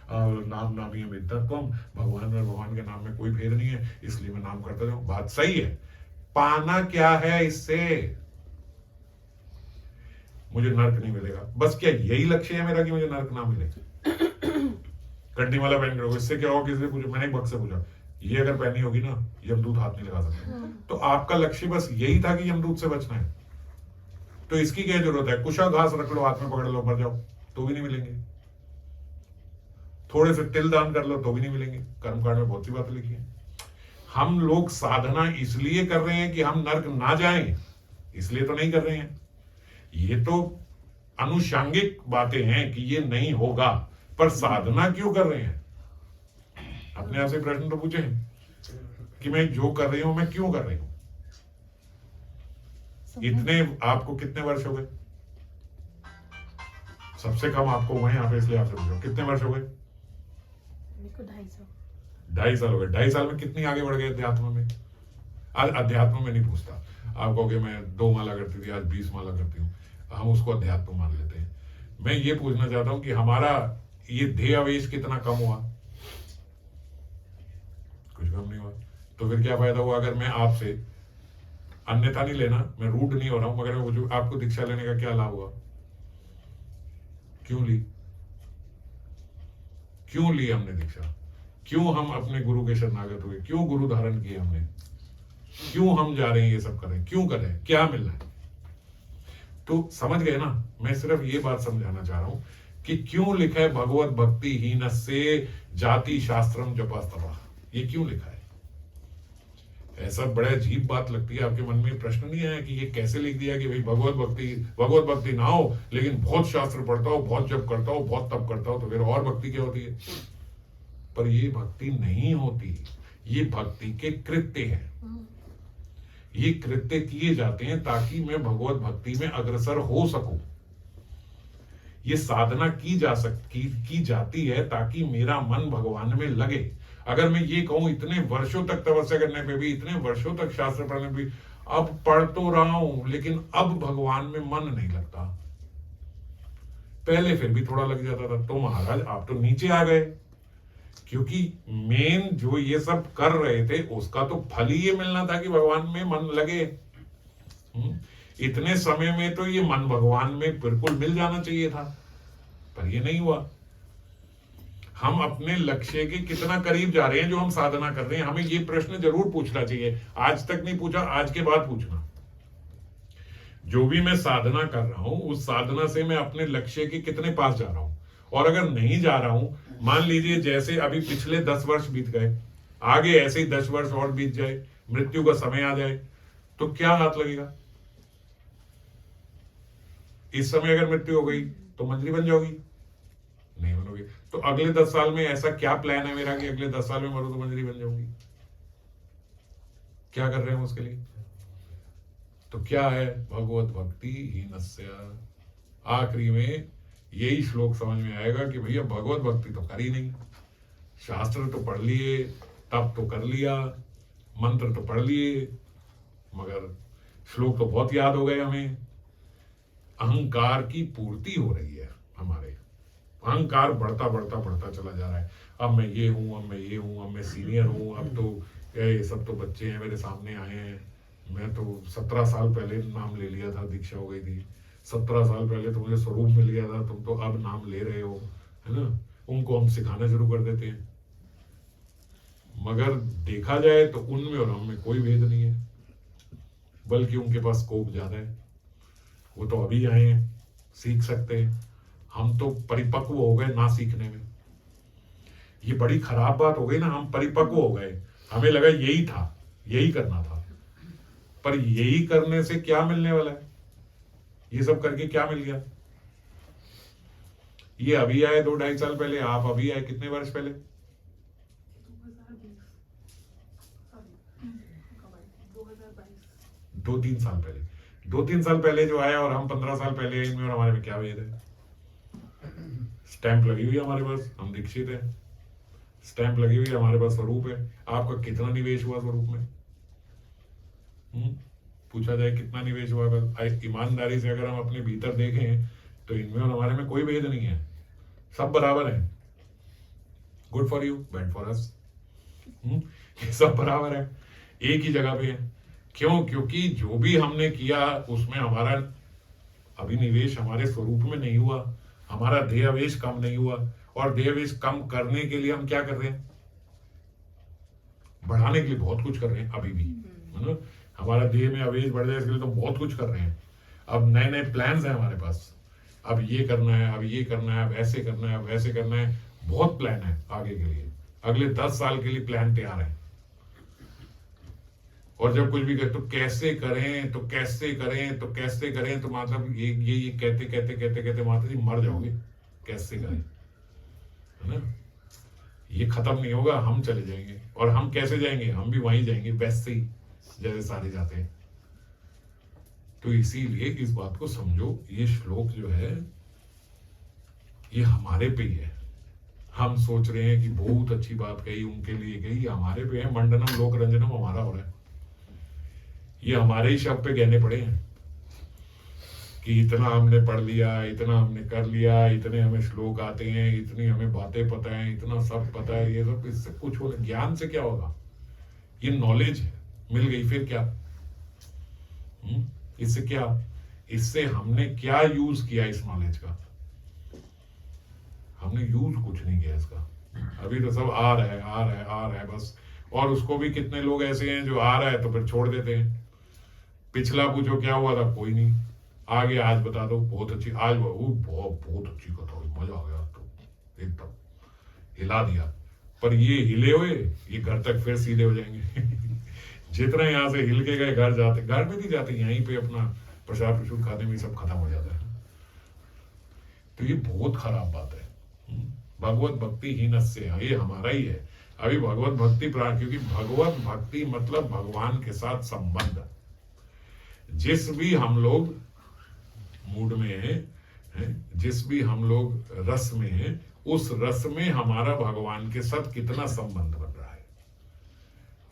नाम ही विद्या कम, भगवान के नाम में कोई भेद नहीं है, इसलिए मैं नाम करता रहूं। बात सही है। पाना क्या है इससे? मुझे नर्क नहीं मिलेगा, बस क्या यही लक्ष्य है मेरा कि मुझे नर्क ना मिले? कंठी माला पहन करो, इससे क्या होगा? किसी से पूछो, मैंने एक भक्त से पूछा, ये अगर पहनी होगी ना, यमदूत हाथ नहीं लगा सकता। तो आपका लक्ष्य बस यही था कि यमदूत से बचना है, तो इसकी क्या जरूरत है? कुशा घास रख लो, हाथ में पकड़ लो, मर जाओ तो भी नहीं मिलेंगे। थोड़े से तिल दान कर लो तो भी नहीं मिलेंगे। कर्मकांड में बहुत सी बातें लिखी है। हम लोग साधना इसलिए कर रहे हैं कि हम नर्क ना जाएं, इसलिए तो नहीं कर रहे हैं। ये तो अनुषांगिक बातें हैं कि ये नहीं होगा, पर साधना क्यों कर रहे हैं? अपने आप से प्रश्न तो पूछें कि मैं जो कर रही हूं, मैं क्यों कर रही हूं? इतने आपको कितने वर्ष हो गए? सबसे कम आपको हुए यहाँ पे, इसलिए आपसे पूछो कितने वर्ष हो गए? मेरे को 2.5 साल। 2.5 साल हो गए। 2.5 साल में कितनी आगे बढ़ गए अध्यात्म में? आज अध्यात्म में नहीं पूछता, आप कहोगे मैं 2 माला करती थी, आज 20 माला करती हूँ, हम उसको अध्यात्म मान लेते हैं। मैं ये पूछना चाहता हूँ कि हमारा ये ध्येयावेश कितना कम हुआ? कुछ कम नहीं हुआ। तो फिर क्या फायदा हुआ अगर मैं आपसे, अन्यथा नहीं लेना, मैं रूड नहीं हो रहा हूं, मगर मैं पूछूं आपको दीक्षा लेने का क्या लाभ हुआ? क्यों ली? क्यों ली हमने दीक्षा? क्यों हम अपने गुरु के शरणागत हुए? क्यों गुरु धारण किए हमने? क्यों हम जा रहे हैं ये सब करें? क्यों करें? क्या मिल रहा है? तो समझ गए ना? मैं सिर्फ ये बात समझाना चाह रहा हूं कि क्यों लिखा है भगवत भक्ति हीन से जाति शास्त्रम जपस्तपः। ये क्यों लिखा है? ऐसा बड़ा अजीब बात लगती है, आपके मन में प्रश्न नहीं आया कि ये कैसे लिख दिया कि भाई भगवत भक्ति ना हो लेकिन बहुत शास्त्र पढ़ता हो, बहुत जप करता हो, बहुत तप करता हो, तो फिर और भक्ति क्या होती है? पर ये भक्ति नहीं होती, ये भक्ति के कृत्य हैं। ये कृत्य किए जाते हैं ताकि मैं भगवत भक्ति में अग्रसर हो सकूं। ये साधना की जाती है ताकि मेरा मन भगवान में लगे। अगर मैं ये कहूं इतने वर्षों तक तपस्या करने पे भी, इतने वर्षों तक शास्त्र पढ़ने पे भी, अब पढ़ तो रहा हूं लेकिन अब भगवान में मन नहीं लगता, पहले फिर भी थोड़ा लग जाता था, तो महाराज आप तो नीचे आ गए, क्योंकि मेन जो ये सब कर रहे थे उसका तो फल ही ये मिलना था कि भगवान में मन लगे। इतने समय में तो ये मन भगवान में बिल्कुल मिल जाना चाहिए था, पर ये नहीं हुआ। हम अपने लक्ष्य के कितना करीब जा रहे हैं जो हम साधना कर रहे हैं? हमें ये प्रश्न जरूर पूछना चाहिए। आज तक नहीं पूछा, आज के बाद पूछना। जो भी मैं साधना कर रहा हूं उस साधना से मैं अपने लक्ष्य के कितने पास जा रहा हूं, और अगर नहीं जा रहा हूं, मान लीजिए जैसे अभी पिछले 10 वर्ष बीत गए, आगे ऐसे ही 10 वर्ष और बीत जाए, मृत्यु का समय आ जाए, तो क्या हाथ लगेगा? इस समय अगर मृत्यु हो गई तो मंत्री बन जाओगी? नहीं बनोगे। तो अगले 10 साल में ऐसा क्या प्लान है मेरा कि अगले 10 साल में मरो तो मंत्री बन जाऊंगी? क्या कर रहे हैं उसके लिए? तो क्या है? भगवत भक्ति हीनस्य। आखिरी में यही श्लोक समझ में आएगा कि भैया भगवत भक्ति तो कर ही नहीं, शास्त्र तो पढ़ लिए, तप तो कर लिया, मंत्र तो पढ़ लिए, मगर श्लोक तो बहुत याद हो गए हमें। अहंकार की पूर्ति हो रही है, हमारे अहंकार बढ़ता बढ़ता बढ़ता चला जा रहा है। अब मैं ये हूं, अब मैं ये हूं, अब मैं सीनियर हूं, अब तो ये सब तो बच्चे हैं मेरे सामने आए हैं, मैं तो 17 साल पहले नाम ले लिया था, दीक्षा हो गई थी, 17 साल पहले तो मुझे स्वरूप मिल गया था, तुम तो अब नाम ले रहे हो, है ना? उनको हम सिखाना शुरू कर देते हैं, मगर देखा जाए तो उनमें और हम में कोई भेद नहीं है, बल्कि उनके पास स्कोप ज्यादा है। वो तो अभी आए हैं, सीख सकते हैं, हम तो परिपक्व हो गए ना सीखने में। ये बड़ी खराब बात हो गई ना, हम परिपक्व हो गए, हमें लगा यही था, यही करना था, पर यही करने से क्या मिलने वाला है? ये सब करके क्या मिल गया? ये अभी आए 2-2.5 साल पहले, आप अभी आए कितने वर्ष पहले? 2-3 साल पहले। 2-3 साल पहले जो आया और हम 15 साल पहले, इनमें और हमारे में क्या भेद है? स्टैंप लगी हुई है हमारे पास, हम दीक्षित हैं, स्टैंप लगी हुई है हमारे पास, स्वरूप है। आपका कितना निवेश हुआ स्वरूप में? पूछा जाए कितना निवेश हुआ? अगर ईमानदारी से अगर हम अपने भीतर देखें तो इनमें और हमारे में कोई भेद नहीं है, सब बराबर है। Good for you, bad for us, ये सब बराबर है, एक ही जगह पे है। क्यों? क्योंकि जो भी हमने किया उसमें हमारा अभिनिवेश हमारे स्वरूप में नहीं हुआ, हमारा ध्येयावेश कम नहीं हुआ, और ध्येयावेश कम करने के लिए हम क्या कर रहे हैं? बढ़ाने के लिए बहुत कुछ कर रहे हैं अभी भी, है ना? हमारा ध्येय में आवेश बढ़ जाए इसके लिए तो बहुत कुछ कर रहे हैं। अब नए नए प्लान्स हैं हमारे पास, अब ये करना है, अब ये करना है, अब ऐसे करना है, अब वैसे करना है, बहुत प्लान है आगे के लिए, अगले 10 साल के लिए प्लान तैयार है। और जब कुछ भी कहते तो कैसे करें, तो कैसे करें, तो कैसे करें, तो मतलब ये कहते कहते कहते कहते माता जी मर जाओगे। कैसे करें, है ना? ये खत्म नहीं होगा, हम चले जाएंगे। और हम कैसे जाएंगे? हम भी वहीं जाएंगे वैसे ही जैसे सारे जाते हैं। तो इसीलिए इस बात को समझो, ये श्लोक जो है ये हमारे पे ही है। हम सोच रहे हैं कि बहुत अच्छी बात कही, उनके लिए कही, ये हमारे पे है। मंडनम लोक रंजनम हमारा हो रहा है, ये हमारे ही शव पे गहने पड़े हैं कि इतना हमने पढ़ लिया, इतना हमने कर लिया, इतने हमें श्लोक आते हैं, इतनी हमें बातें पता है, इतना सब पता है, ये सब इससे कुछ होगा? ज्ञान से क्या होगा? ये नॉलेज है, मिल गई, फिर क्या? इससे क्या? इससे हमने क्या यूज किया इस नॉलेज का? हमने यूज कुछ नहीं किया इसका। अभी तो सब आ रहा है, आ रहा है, आ रहा है बस। और उसको भी कितने लोग ऐसे हैं जो आ रहा है तो फिर छोड़ देते हैं। पिछला पूछो क्या हुआ था, कोई नहीं। आगे आज बता दो, बहुत अच्छी, आज वो बहुत अच्छी कथा हुई, मजा आ गया, तो एकदम हिला दिया। पर ये हिले हुए ये घर तक फिर सीधे हो जाएंगे। जितना यहाँ से हिल के गए घर जाते, घर में नहीं जाते, यहीं पे अपना प्रसाद प्रसूद खाने में सब खत्म हो जाता है। तो ये बहुत खराब बात है। भगवत भक्ति हीन से, ये हमारा ही है अभी भगवत भक्ति प्राण, क्योंकि भगवत भक्ति मतलब भगवान के साथ संबंध। जिस भी हम लोग मूड में हैं, जिस भी हम लोग रस में हैं, उस रस में हमारा भगवान के साथ कितना संबंध बन रहा है,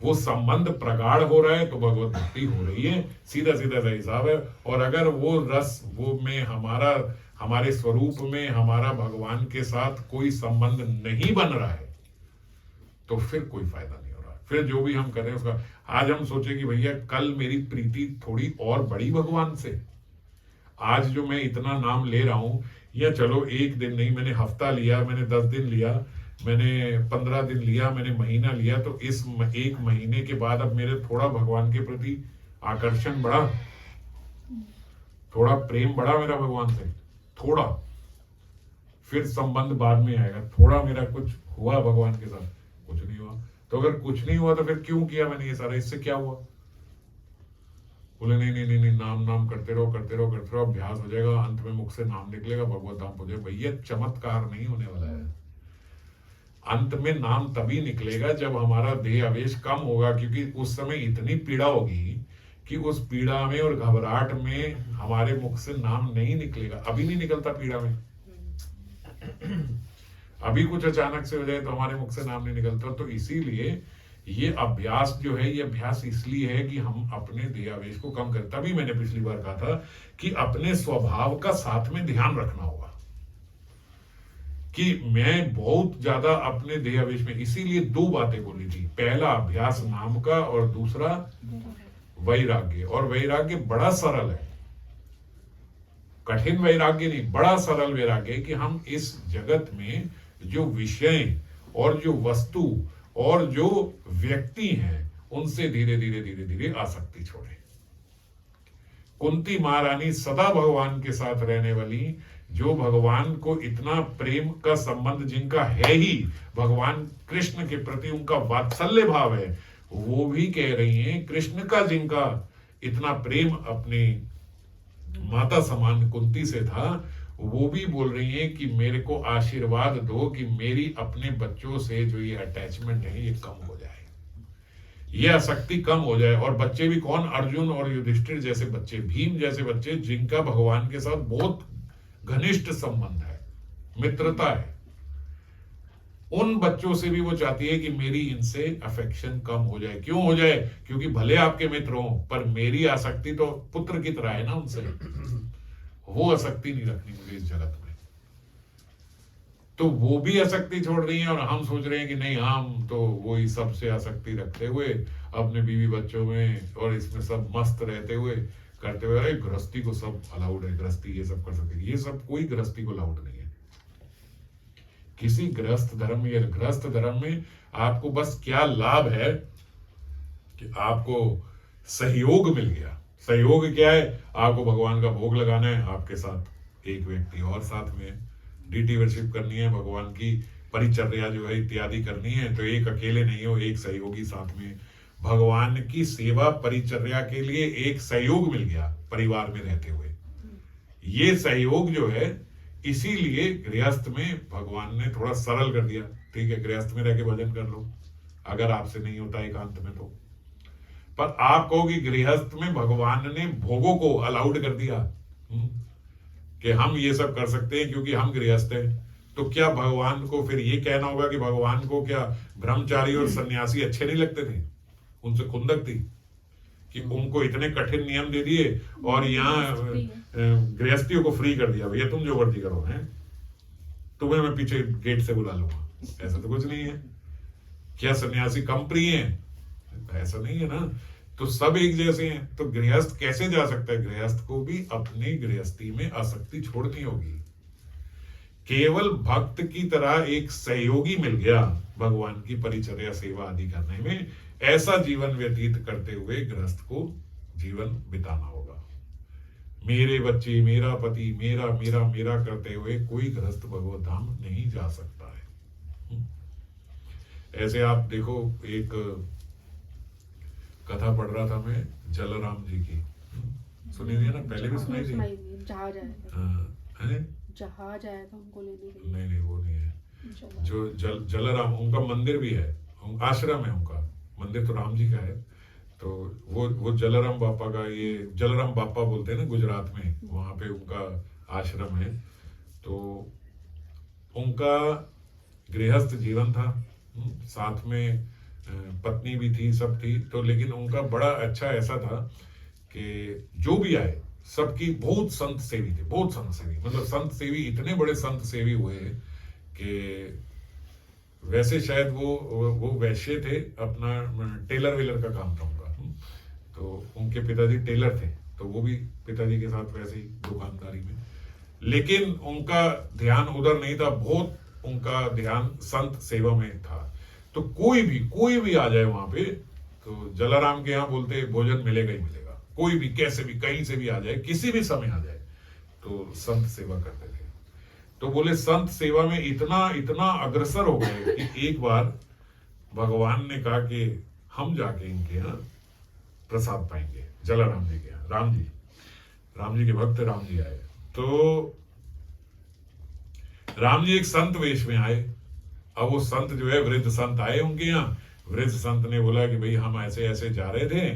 वो संबंध प्रगाढ़ हो रहा है तो भगवत भक्ति हो रही है। सीधा सीधा सा हिसाब है। और अगर वो रस वो में हमारे स्वरूप में हमारा भगवान के साथ कोई संबंध नहीं बन रहा है तो फिर कोई फायदा नहीं हो रहा। फिर जो भी हम कर रहे हैं उसका, आज हम सोचे कि भैया कल मेरी प्रीति थोड़ी और बड़ी भगवान से, आज जो मैं इतना नाम ले रहा हूं, या चलो एक दिन नहीं, मैंने हफ्ता लिया, मैंने 10 दिन लिया, मैंने 15 दिन लिया, मैंने महीना लिया, तो इस एक महीने के बाद अब मेरे थोड़ा भगवान के प्रति आकर्षण बढ़ा, थोड़ा प्रेम बढ़ा मेरा भगवान से, थोड़ा। फिर संबंध बाद में आएगा। थोड़ा मेरा कुछ हुआ भगवान के साथ, कुछ नहीं हुआ। तो अगर कुछ नहीं हुआ तो फिर क्यों किया मैंने ये सारा, इससे क्या हुआ? बोले नहीं नहीं नहीं नहीं, नाम करते रहो करते रहो करते रहो, अभ्यास हो जाएगा, अंत में मुख से नाम निकलेगा, भगवत धाम हो जाएगा। भैया चमत्कार नहीं होने वाला है। अंत में नाम तभी निकलेगा जब हमारा देह आवेश कम होगा, क्योंकि उस समय इतनी पीड़ा होगी कि उस पीड़ा में और घबराहट में हमारे मुख से नाम नहीं निकलेगा। अभी नहीं निकलता पीड़ा में, अभी कुछ अचानक से हो जाए तो हमारे मुख से नाम नहीं निकलता। तो इसीलिए ये अभ्यास जो है, ये अभ्यास इसलिए है कि हम अपने देहावेश को कम करें। तभी मैंने पिछली बार कहा था कि अपने स्वभाव का साथ में ध्यान रखना होगा कि मैं बहुत ज्यादा अपने देहावेश में, इसीलिए 2 बातें बोली थी। पहला अभ्यास नाम का और दूसरा वैराग्य। और वैराग्य बड़ा सरल है, कठिन वैराग्य नहीं, बड़ा सरल वैराग्य है कि हम इस जगत में जो विषय और जो वस्तु और जो व्यक्ति हैं उनसे धीरे धीरे धीरे धीरे आसक्ति छोड़े। कुंती महारानी सदा भगवान के साथ रहने वाली, जो भगवान को इतना प्रेम का संबंध जिनका है ही, भगवान कृष्ण के प्रति उनका वात्सल्य भाव है, वो भी कह रही हैं कृष्ण का जिनका इतना प्रेम अपने माता समान कुंती से था, वो भी बोल रही हैं कि मेरे को आशीर्वाद दो कि मेरी अपने बच्चों से जो ये अटैचमेंट है ये कम हो जाए, ये आसक्ति कम हो जाए। और बच्चे भी कौन? अर्जुन और युधिष्ठिर जैसे बच्चे, भीम जैसे बच्चे, जिनका भगवान के साथ बहुत घनिष्ठ संबंध है, मित्रता है, उन बच्चों से भी वो चाहती है कि मेरी इनसे अफेक्शन कम हो जाए। क्यों हो जाए? क्योंकि भले आपके मित्र हो पर मेरी आसक्ति तो पुत्र की तरह है ना उनसे, वो आसक्ति नहीं रखनी मुझे इस जगत में। तो वो भी आसक्ति छोड़ रही है और हम सोच रहे हैं कि नहीं, हम तो वही सबसे आसक्ति रखते हुए अपने बीवी बच्चों में और इसमें सब मस्त रहते हुए करते हुए, अरे गृहस्थी को सब अलाउड है, गृहस्थी ये सब कर सकते। ये सब कोई गृहस्थी को अलाउड नहीं है। किसी गृहस्थ धर्म में या गृहस्थ धर्म में आपको बस क्या लाभ है कि आपको सहयोग मिल गया। सहयोग क्या है? आपको भगवान का भोग लगाना है, आपके साथ एक व्यक्ति और साथ में डीटी वर्शिप करनी है, भगवान की परिचर्या जो है इत्यादि करनी है, तो एक अकेले नहीं हो, एक सहयोगी साथ में। भगवान की सेवा परिचर्या के लिए एक सहयोग मिल गया परिवार में रहते हुए। ये सहयोग जो है, इसीलिए गृहस्थ में भगवान ने थोड़ा सरल कर दिया। ठीक है, गृहस्थ में रह के भजन कर लो अगर आपसे नहीं होता एकांत में, पर आप कहो कि गृहस्थ में भगवान ने भोगों को अलाउड कर दिया, कि हम ये सब कर सकते हैं क्योंकि हम गृहस्थ हैं, तो क्या भगवान को फिर ये कहना होगा कि भगवान को क्या ब्रह्मचारी और सन्यासी अच्छे नहीं लगते थे, उनसे खुंदक थी कि उनको इतने कठिन नियम दे दिए और यहाँ गृहस्थियों को फ्री कर दिया, भैया तुम जो मर्जी करो, हैं तुम्हें मैं पीछे गेट से बुला लूंगा। ऐसा तो कुछ नहीं है। क्या सन्यासी कम प्रिय हैं? ऐसा नहीं है ना। तो सब एक जैसे हैं। तो गृहस्थ कैसे जा सकता है? गृहस्थ को भी अपनी गृहस्थी में आसक्ति छोड़नी होगी। केवल भक्त की तरह एक सहयोगी मिल गया भगवान की परिचर्या सेवा आदि करने में, ऐसा जीवन व्यतीत करते हुए गृहस्थ को जीवन बिताना होगा। मेरे बच्चे, मेरा पति, मेरा मेरा मेरा करते हुए कोई गृहस्थ भगवत धाम नहीं जा सकता है। ऐसे आप देखो, एक कथा पढ़ रहा था मैं जलराम जी की, सुनी थी ना, पहले भी सुनाई थी। जहाज आया था, है? जहाज आया था उनको लेने के लिए। नहीं नहीं, वो नहीं है। जो जलराम, उनका मंदिर भी है, आश्रम है उनका, मंदिर तो राम जी का है। तो वो जलराम बापा का, ये जलराम बापा बोलते हैं ना गुजरात में, वहां पे उनका आश्रम है। तो उनका गृहस्थ जीवन था, साथ में पत्नी भी थी, सब थी। तो लेकिन उनका बड़ा अच्छा ऐसा था कि जो भी आए सबकी बहुत संत सेवी थे, बहुत संत सेवी, मतलब संत सेवी, इतने बड़े संत सेवी हुए कि वैसे शायद वो वैश्य थे, अपना टेलर वेलर का काम था उनका। तो उनके पिताजी टेलर थे, तो वो भी पिताजी के साथ वैसे ही दुकानदारी में, लेकिन उनका ध्यान उधर नहीं था, बहुत उनका ध्यान संत सेवा में था। तो कोई भी आ जाए वहां पे, तो जलाराम के यहाँ बोलते भोजन मिलेगा ही मिलेगा, कोई भी कैसे भी कहीं से भी आ जाए, किसी भी समय आ जाए, तो संत सेवा करते थे। तो बोले संत सेवा में इतना इतना अग्रसर हो गए कि एक बार भगवान ने कहा कि हम जाके इनके यहाँ प्रसाद पाएंगे, जलाराम जी के यहाँ। राम जी के भक्त राम जी आए, तो राम जी एक संत वेश में आए। अब वो संत जो है, वृद्ध संत आए उनके यहाँ। वृद्ध संत ने बोला कि भाई हम ऐसे ऐसे जा रहे थे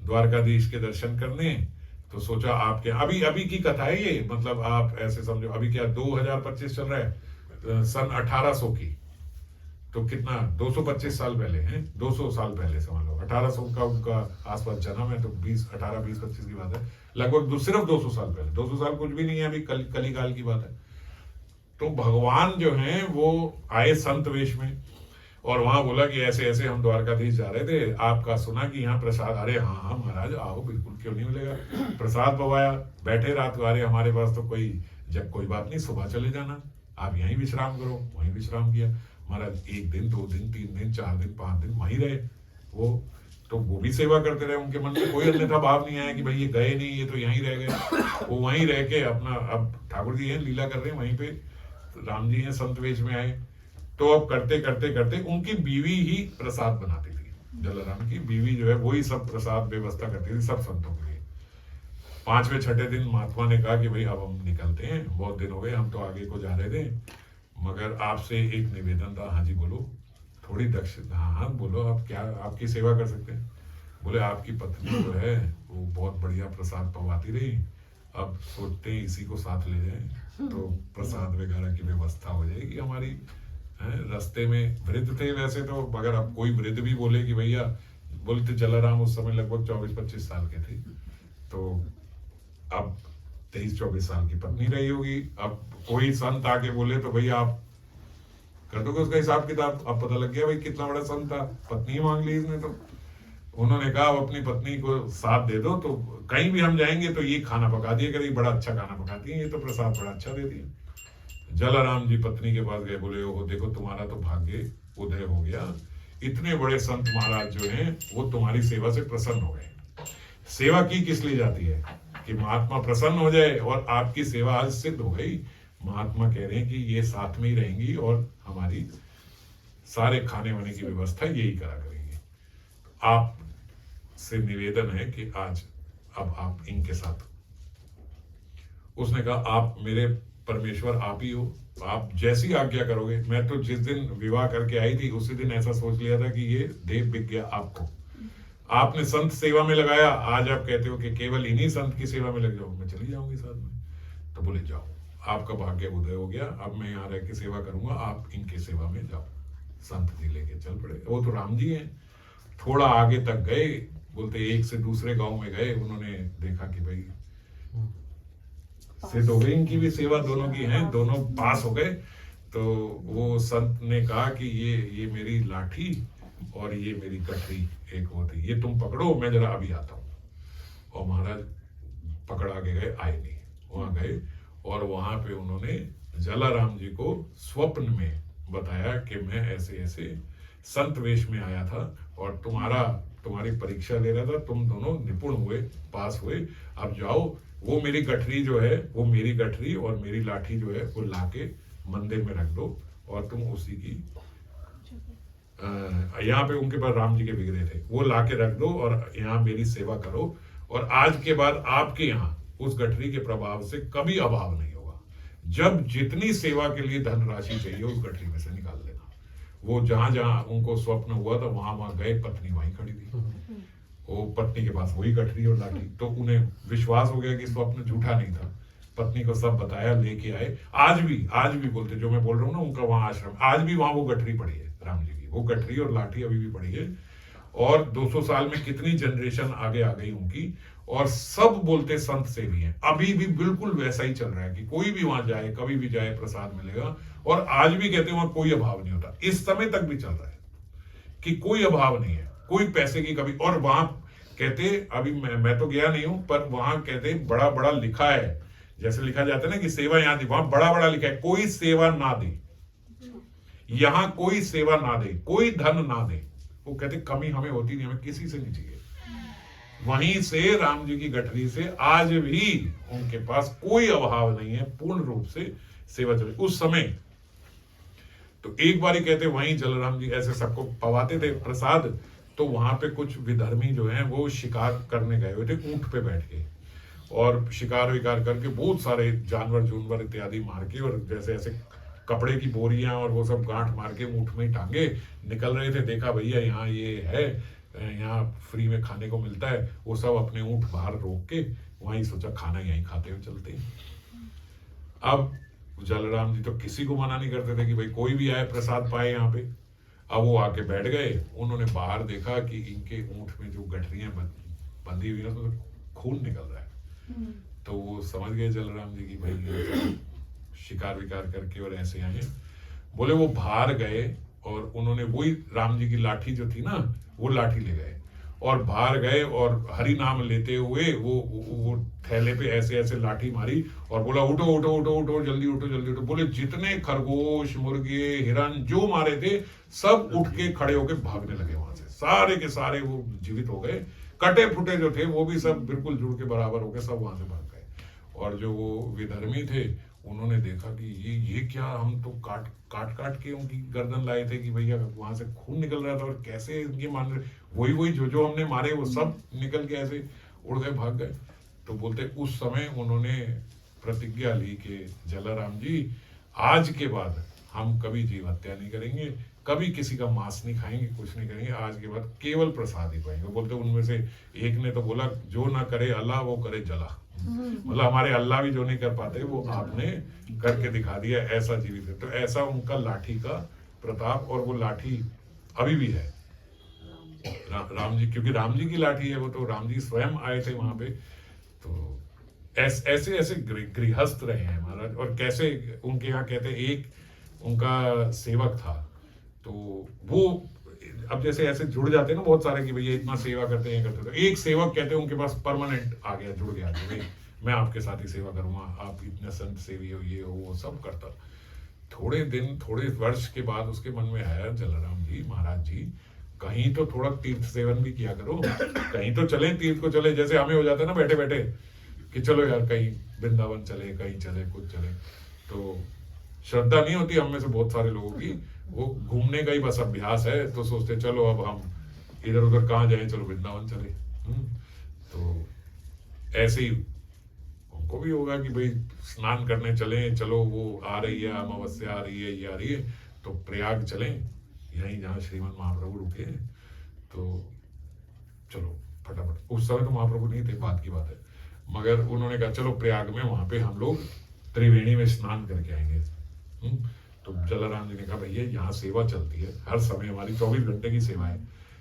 द्वारकाधीश के दर्शन करने, तो सोचा आपके अभी की कथा है ये, मतलब आप ऐसे समझो, अभी क्या 2025 चल रहा है, सन 1800 की, तो कितना 225 साल पहले हैं, 200 साल पहले समझ लो, 1800 का उनका आसपास जन्म है, तो 18-20-25 की बात है, लगभग सिर्फ 200 साल पहले। 200 साल कुछ भी नहीं है, अभी कलिकाल की बात है। तो भगवान जो है वो आए संत वेश में, और वहां बोला कि ऐसे ऐसे हम द्वारकाधीश जा रहे थे, आपका सुना कि यहाँ प्रसाद। अरे हाँ हाँ महाराज आओ, बिल्कुल, क्यों नहीं मिलेगा। प्रसाद पवाया, बैठे रात को। अरे हमारे पास तो कोई बात नहीं, सुबह चले जाना, आप यहीं विश्राम करो। वहीं विश्राम किया महाराज, 1 दिन 2 दिन 3 दिन 4 दिन 5 दिन वहीं रहे वो। तो वो भी सेवा करते रहे, उनके मन में कोई अन्यथा भाव नहीं आया कि भाई ये गए नहीं, ये तो यहीं रह गए। वो वहीं रह के अपना, अब ठाकुर जी हैं लीला कर रहे हैं वहीं पे, राम जी हैं संत वेश में आए। तो अब करते करते करते उनकी बीवी ही प्रसाद बनाती थी, जलाराम की बीवी जो है वही सब प्रसाद व्यवस्था करती थी सब संतों के लिए। 5वें 6ठे दिन महात्मा ने कहा कि भाई अब हम निकलते हैं, बहुत दिन हो गए, हम तो आगे को जा रहे थे, मगर आपसे एक निवेदन था। हाँ जी बोलो, थोड़ी दक्षिणा। हाँ बोलो, आप क्या आपकी सेवा कर सकते हैं? बोले आपकी पत्नी जो है वो बहुत बढ़िया प्रसाद पवाती रही, अब सोचते हैं इसी को साथ ले जाएं, तो प्रसाद वगैरह की व्यवस्था हो जाएगी हमारी। रास्ते में वृद्ध थे वैसे तो, अगर अब कोई वृद्ध भी बोले कि भैया, बोलते जलाराम उस समय लगभग 24-25 साल के थे, तो अब 23-24 साल की पत्नी रही होगी। अब कोई संत आके बोले तो भैया आप कर दोगे उसका हिसाब किताब। अब पता लग गया भाई कितना बड़ा संत था, पत्नी मांग ली इसने। तो उन्होंने कहा अब अपनी पत्नी को साथ दे दो, तो कहीं भी हम जाएंगे तो ये खाना पका दिया करेगी, बड़ा अच्छा खाना पकाती है, ये तो प्रसाद बड़ा अच्छा देती है। जलाराम जी पत्नी के पास गए, बोले ओ देखो तुम्हारा तो भाग्य उदय हो गया, इतने बड़े संत महाराज जो हैं वो तुम्हारी सेवा से प्रसन्न हो गए। सेवा की किस लिए जाती है? कि महात्मा प्रसन्न हो जाए, और आपकी सेवा आज सिद्ध हो गई। महात्मा कह रहे हैं कि ये साथ में ही रहेंगी और हमारी सारे खाने वाने की व्यवस्था यही करा करेंगे। आप से निवेदन है कि आज अब आप इनके साथ। उसने कहा आप मेरे परमेश्वर आप ही हो, आप जैसी आज्ञा करोगे। मैं तो जिस दिन विवाह करके आई थी उसी दिन ऐसा सोच लिया था कि ये देव विज्ञा आपको, आपने संत सेवा में लगाया, आज आप कहते हो कि केवल इन्हीं संत की सेवा में लग जाओ, मैं चली जाऊंगी साथ में। तो बोले जाओ, आपका भाग्य उदय हो गया, अब मैं यहाँ रह के सेवा करूंगा, आप इनकी सेवा में जाओ। संत जी लेके चल पड़े, वो तो राम जी हैं। थोड़ा आगे तक गए, बोलते एक से दूसरे गांव में गए, उन्होंने देखा कि भाई सिद्ध हो गई, इनकी भी सेवा दोनों की है, दोनों पास हो गए। तो वो संत ने कहा कि ये मेरी लाठी और ये मेरी कटरी एक होती, ये तुम पकड़ो, मैं जरा अभी आता हूँ। और महाराज पकड़ा के गए, आए नहीं। वहां गए और वहां पे उन्होंने जलाराम जी को स्वप्न में बताया कि मैं ऐसे ऐसे संत वेश में आया था और तुम्हारी परीक्षा ले रहा था, तुम दोनों निपुण हुए, पास हुए, अब जाओ, वो मेरी गठरी जो है, वो मेरी गठरी और मेरी लाठी जो है वो लाके मंदिर में रख दो, और तुम उसी की यहाँ पे उनके पास राम जी के विग्रह थे, वो लाके रख दो और यहाँ मेरी सेवा करो, और आज के बाद आपके यहाँ उस गठरी के प्रभाव से कभी अभाव नहीं होगा। जब जितनी सेवा के लिए धनराशि चाहिए उस गठरी में से निकाल लेना। वो जहां जहां उनको स्वप्न हुआ था वहां वहां गए, पत्नी वहीं खड़ी थी, वो पत्नी के पास वही गठरी और लाठी। तो उन्हें विश्वास हो गया कि स्वप्न झूठा नहीं था। पत्नी को सब बताया, लेके आए। आज भी बोलते, जो मैं बोल रहा हूँ ना, उनका वहां आश्रम, आज भी वहां वो गठरी पड़ी है राम जी की, वो गठरी और लाठी अभी भी पड़ी है। और 200 साल में कितनी जनरेशन आगे आ गई उनकी, और सब बोलते संत से भी है, अभी भी बिल्कुल वैसा ही चल रहा है कि कोई भी वहां जाए, कभी भी जाए, प्रसाद मिलेगा। और आज भी कहते हैं वहां कोई अभाव नहीं होता, इस समय तक भी चल रहा है कि कोई अभाव नहीं है, कोई पैसे की कभी। और वहां कहते, अभी मैं तो गया नहीं हूं, पर वहां कहते बड़ा बड़ा लिखा है, जैसे लिखा जाता है ना कि सेवा यहां दी, वहां बड़ा बड़ा लिखा है, कोई सेवा ना दे, यहां कोई सेवा ना दे, कोई धन ना दे। वो कहते कमी हमें होती नहीं, हमें किसी से नहीं चाहिए। वहीं से राम जी की गठरी से आज भी उनके पास कोई अभाव नहीं है, पूर्ण रूप से सेवा चल। उस समय तो एक बार ही कहते वहीं जलराम जी ऐसे सबको पवाते थे प्रसाद, तो वहां पे कुछ विधर्मी जो हैं वो शिकार करने गए हुए थे ऊंट पे बैठ के, और शिकार विकार करके बहुत सारे जानवर जूनवर इत्यादि मार के, और जैसे ऐसे कपड़े की बोरियां और वो सब गांठ मार के ऊंट में ही टांगे निकल रहे थे। देखा भैया यहाँ ये है, यहाँ फ्री में खाने को मिलता है, वो सब अपने ऊंट बाहर रोक के वहीं सोचा खाना यहीं खाते हुए चलते हैं। अब जलराम जी तो किसी को मना नहीं करते थे कि भाई कोई भी आए प्रसाद पाए यहाँ पे। अब वो आके बैठ गए, उन्होंने बाहर देखा कि इनके ऊंट में जो गठरियां बंधी हुई है तो खून निकल रहा है। तो वो समझ गए जलराम जी की भाई शिकार विकार करके और ऐसे आए। बोले वो बाहर गए और उन्होंने वही राम जी की लाठी जो थी ना, वो लाठी ले गए और बाहर गए और हरि नाम लेते हुए वो थैले पे ऐसे ऐसे लाठी मारी और बोला उठो उठो उठो उठो, जल्दी उठो जल्दी उठो। बोले जितने खरगोश मुर्गे हिरन जो मारे थे सब उठ के खड़े होके भागने लगे वहां से, सारे के सारे वो जीवित हो गए। कटे फुटे जो थे वो भी सब बिल्कुल जुड़ के बराबर हो गए, सब वहां से भाग गए। और जो वो विधर्मी थे उन्होंने देखा कि ये क्या, हम तो काट काट काट के उनकी गर्दन लाए थे कि भैया वहां से खून निकल रहा था, और कैसे इनके मान रहे, वही जो हमने मारे वो सब निकल के ऐसे उड़ गए, भाग गए। तो बोलते उस समय उन्होंने प्रतिज्ञा ली कि जलाराम जी आज के बाद हम कभी जीव हत्या नहीं करेंगे, कभी किसी का मांस नहीं खाएंगे, कुछ नहीं करेंगे, आज के बाद केवल प्रसाद ही पाएंगे। बोलते उनमें से एक ने तो बोला जो ना करे अल्लाह वो करे जला, मतलब हमारे अल्लाह भी जो नहीं कर पाते वो आपने करके दिखा दिया, ऐसा जीवित है। तो ऐसा उनका लाठी का प्रताप, और वो लाठी अभी भी है राम जी, क्योंकि राम जी की लाठी है वो, तो राम जी स्वयं आए थे वहां पे। तो ऐसे ऐसे गृहस्थ रहे हैं महाराज। और कैसे उनके यहाँ कहते एक उनका सेवक था, तो वो अब जैसे ऐसे जुड़ जाते हैं ना बहुत सारे कि भैया इतना सेवा करते हैं करते, तो एक सेवक कहते हैं उनके पास परमानेंट आ गया, जुड़ गया कि भाई मैं आपके साथ ही सेवा करूंगा, आप इतने संत सेवी हो, ये हो वो सब करता। थोड़े दिन थोड़े वर्ष के बाद उसके मन में आया जलाराम जी महाराज जी कहीं तो थोड़ा तीर्थ सेवन भी किया करो, कहीं तो चले तीर्थ को चले, जैसे हमें हो जाता है ना बैठे बैठे कि चलो यार कहीं वृंदावन चले, कहीं चले, कुछ चले। तो श्रद्धा नहीं होती हम में से बहुत सारे लोगों की, वो घूमने का ही बस अभ्यास है, तो सोचते चलो अब हम इधर उधर कहाँ जाएं, चलो वृंदावन चले। तो ऐसे ही उनको भी होगा कि भाई स्नान करने चले, चलो वो आ रही है अमावस्या आ रही है, ये आ रही है, तो प्रयाग चलें, यहीं जहाँ श्रीमद महाप्रभु रुके। तो चलो फटाफट, उस समय तो महाप्रभु नहीं थे, बात की बात है, मगर उन्होंने कहा चलो प्रयाग में वहां पे हम लोग त्रिवेणी में स्नान करके आएंगे। तो जलाराम जी ने कहा भैया यहाँ सेवा चलती है हर समय, हमारी 24 घंटे की सेवा है,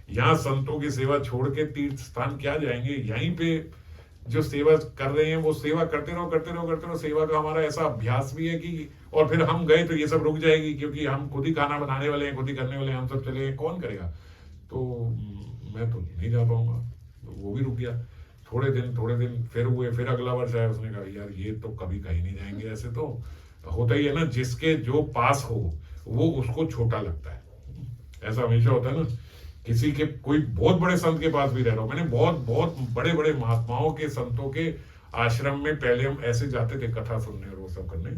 यहाँ संतों की सेवा छोड़ के तीर्थ स्थान क्या जाएंगे, यहीं पे जो सेवा कर रहे हैं वो सेवा करते रहो करते रहो करते रहो। सेवा का हमारा ऐसा अभ्यास भी है कि, और फिर हम गए तो ये सब रुक जाएगी, क्योंकि हम खुद ही खाना बनाने वाले हैं, खुद ही करने वाले हैं, हम सब चले गए, कौन करेगा, तो मैं तो नहीं जा पाऊंगा। तो वो भी रुक गया। थोड़े दिन फिर हुए, फिर अगला वर्ष आया, उसने कहा यार ये तो कभी कहीं नहीं जाएंगे, ऐसे तो होता ही है ना, जिसके जो पास हो वो उसको छोटा लगता है, ऐसा हमेशा होता है ना। किसी के कोई बहुत बड़े संत के पास भी रह रहा हूं, मैंने बहुत बहुत बड़े बड़े महात्माओं के, संतों के आश्रम में पहले हम ऐसे जाते थे कथा सुनने और वो सब करने,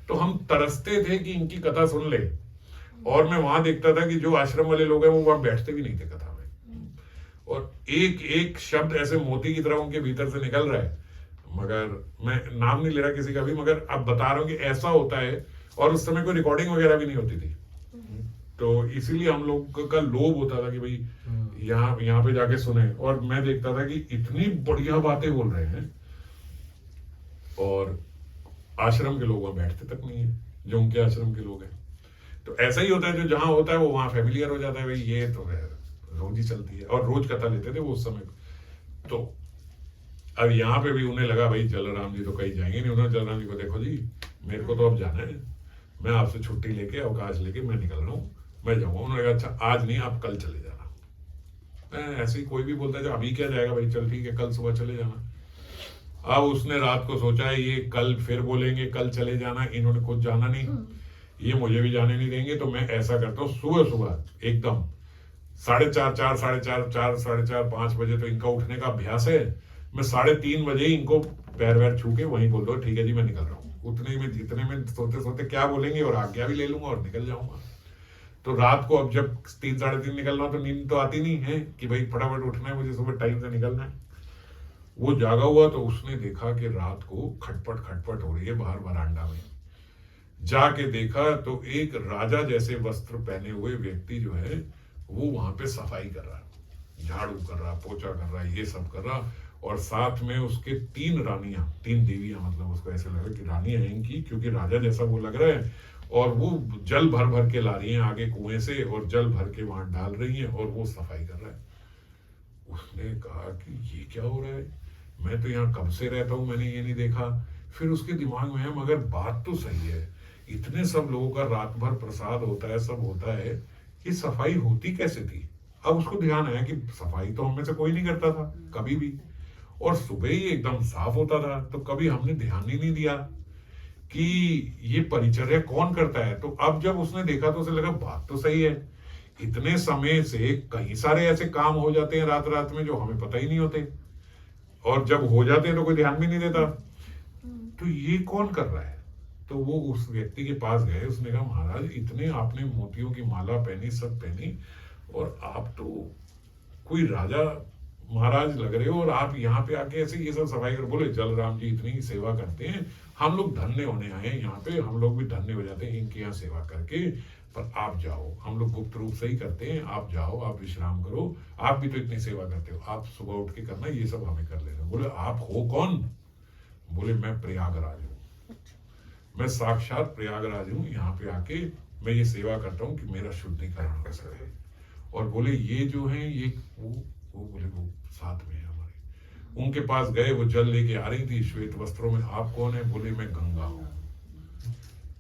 तो हम तरसते थे कि इनकी कथा सुन ले, और मैं वहां देखता था कि जो आश्रम वाले लोग हैं वो वहां बैठते भी नहीं थे कथा में, और एक एक शब्द ऐसे मोती की तरह उनके भीतर से निकल रहा है, मगर मैं नाम नहीं ले रहा किसी का भी, मगर अब बता रहा हूँ कि ऐसा होता है। और उस समय कोई रिकॉर्डिंग वगैरह भी नहीं होती थी, तो इसीलिए हम लोग का लोभ होता था कि भाई यहाँ पे जाके सुने, और मैं देखता था कि इतनी बढ़िया बातें बोल रहे हैं और आश्रम के लोग वहां बैठते तक नहीं है, जो उनके आश्रम के लोग हैं। तो ऐसा ही होता है, जो जहां होता है वो वहां फेमिलियर हो जाता है, भाई ये तो है, रोज ही चलती है, और रोज कथा लेते थे वो उस समय। तो अब यहाँ पे भी उन्हें लगा भाई जलाराम जी तो कहीं जाएंगे नहीं, उन्होंने जलाराम जी को, देखो जी मेरे को तो अब जाना है, मैं आपसे छुट्टी लेके अवकाश लेके मैं निकल रहा हूँ, मैं जाऊंगा। उन्होंने कहा अच्छा आज नहीं, आप कल चले जाना। ऐसे ही कोई भी बोलता है अभी क्या जाएगा भाई, चल ठीक है कल सुबह चले जाना। अब उसने रात को सोचा है ये कल फिर बोलेंगे कल चले जाना, इन्होंने खुद जाना नहीं, ये मुझे भी जाने नहीं देंगे, तो मैं ऐसा करता हूँ सुबह सुबह एकदम 4:30 5 बजे तो इनका उठने का अभ्यास है, मैं 3:30 बजे इनको पैर वैर छू के वहीं बोल दो ठीक है जी मैं निकल रहा हूँ। उतने में जितने में सोते सोते क्या बोलेंगे और आज्ञा भी ले लूंगा और निकल जाऊंगा। तो रात को अब जब 3 साढ़े 3 निकलना तो नींद तो आती नहीं है कि भाई फटाफट उठना है मुझे, सुबह टाइम से निकलना है। वो जागा हुआ तो उसने देखा कि रात को खटपट खटपट हो रही है बाहर बरांडा में। जाके देखा तो एक राजा जैसे वस्त्र पहने हुए व्यक्ति जो है वो वहां पे सफाई कर रहा है, झाड़ू कर रहा, पोछा कर रहा, ये सब कर रहा, और साथ में उसके 3 रानियां, 3 देवियां, मतलब उसको ऐसे लगा कि रानियां हैं इनकी, क्योंकि राजा जैसा वो लग रहा है, और वो जल भर भर के ला रही हैं आगे कुएं से, और जल भर के वहां डाल रही हैं, और वो सफाई कर रहा है। उसने कहा कि ये क्या हो रहा है, मैं तो यहाँ कब से रहता हूँ, मैंने ये नहीं देखा। फिर उसके दिमाग में है मगर बात तो सही है, इतने सब लोगों का रात भर प्रसाद होता है, सब होता है, ये सफाई होती कैसे थी। अब उसको ध्यान आया कि सफाई तो हम में से कोई नहीं करता था कभी भी, और सुबह ही एकदम साफ होता था, तो कभी हमने ध्यान ही नहीं दिया कि ये परिचर्या कौन करता है। तो अब जब उसने देखा तो उसे लगा बात तो सही है, इतने समय से कई सारे ऐसे काम हो जाते हैं रात रात में जो हमें पता ही नहीं होते, और जब हो जाते हैं तो कोई ध्यान भी नहीं देता, तो ये कौन कर रहा है। तो वो उस व्यक्ति के पास गए, उसने कहा महाराज इतने आपने मोतियों की माला पहनी, सब पहनी, और आप तो कोई राजा महाराज लग रहे हो, और आप यहाँ पे आके ऐसे ये सब सफाई कर। बोले जलराम जी इतनी सेवा करते हैं, हम लोग धन्य होने आए हैं यहाँ पे, हम लोग भी धन्य हो जाते हैं इनके यहाँ सेवा करके, पर आप जाओ, हम लोग गुप्त रूप से ही करते हैं, आप जाओ, आप विश्राम करो, आप भी तो इतनी सेवा करते हो, आप सुबह उठ के करना, ये सब हमें कर लेना। बोले आप हो कौन। बोले मैं प्रयागराज हूँ, मैं साक्षात प्रयागराज हूँ, यहाँ पे आके मैं ये सेवा करता हूँ कि मेरा शुद्धिकरण हो सके। और बोले ये जो है ये वो बोले वो साथ में है हमारे। उनके पास गए, वो जल लेके आ रही थी श्वेत वस्त्रों में। आप कौन है। बोले मैं गंगा हूँ,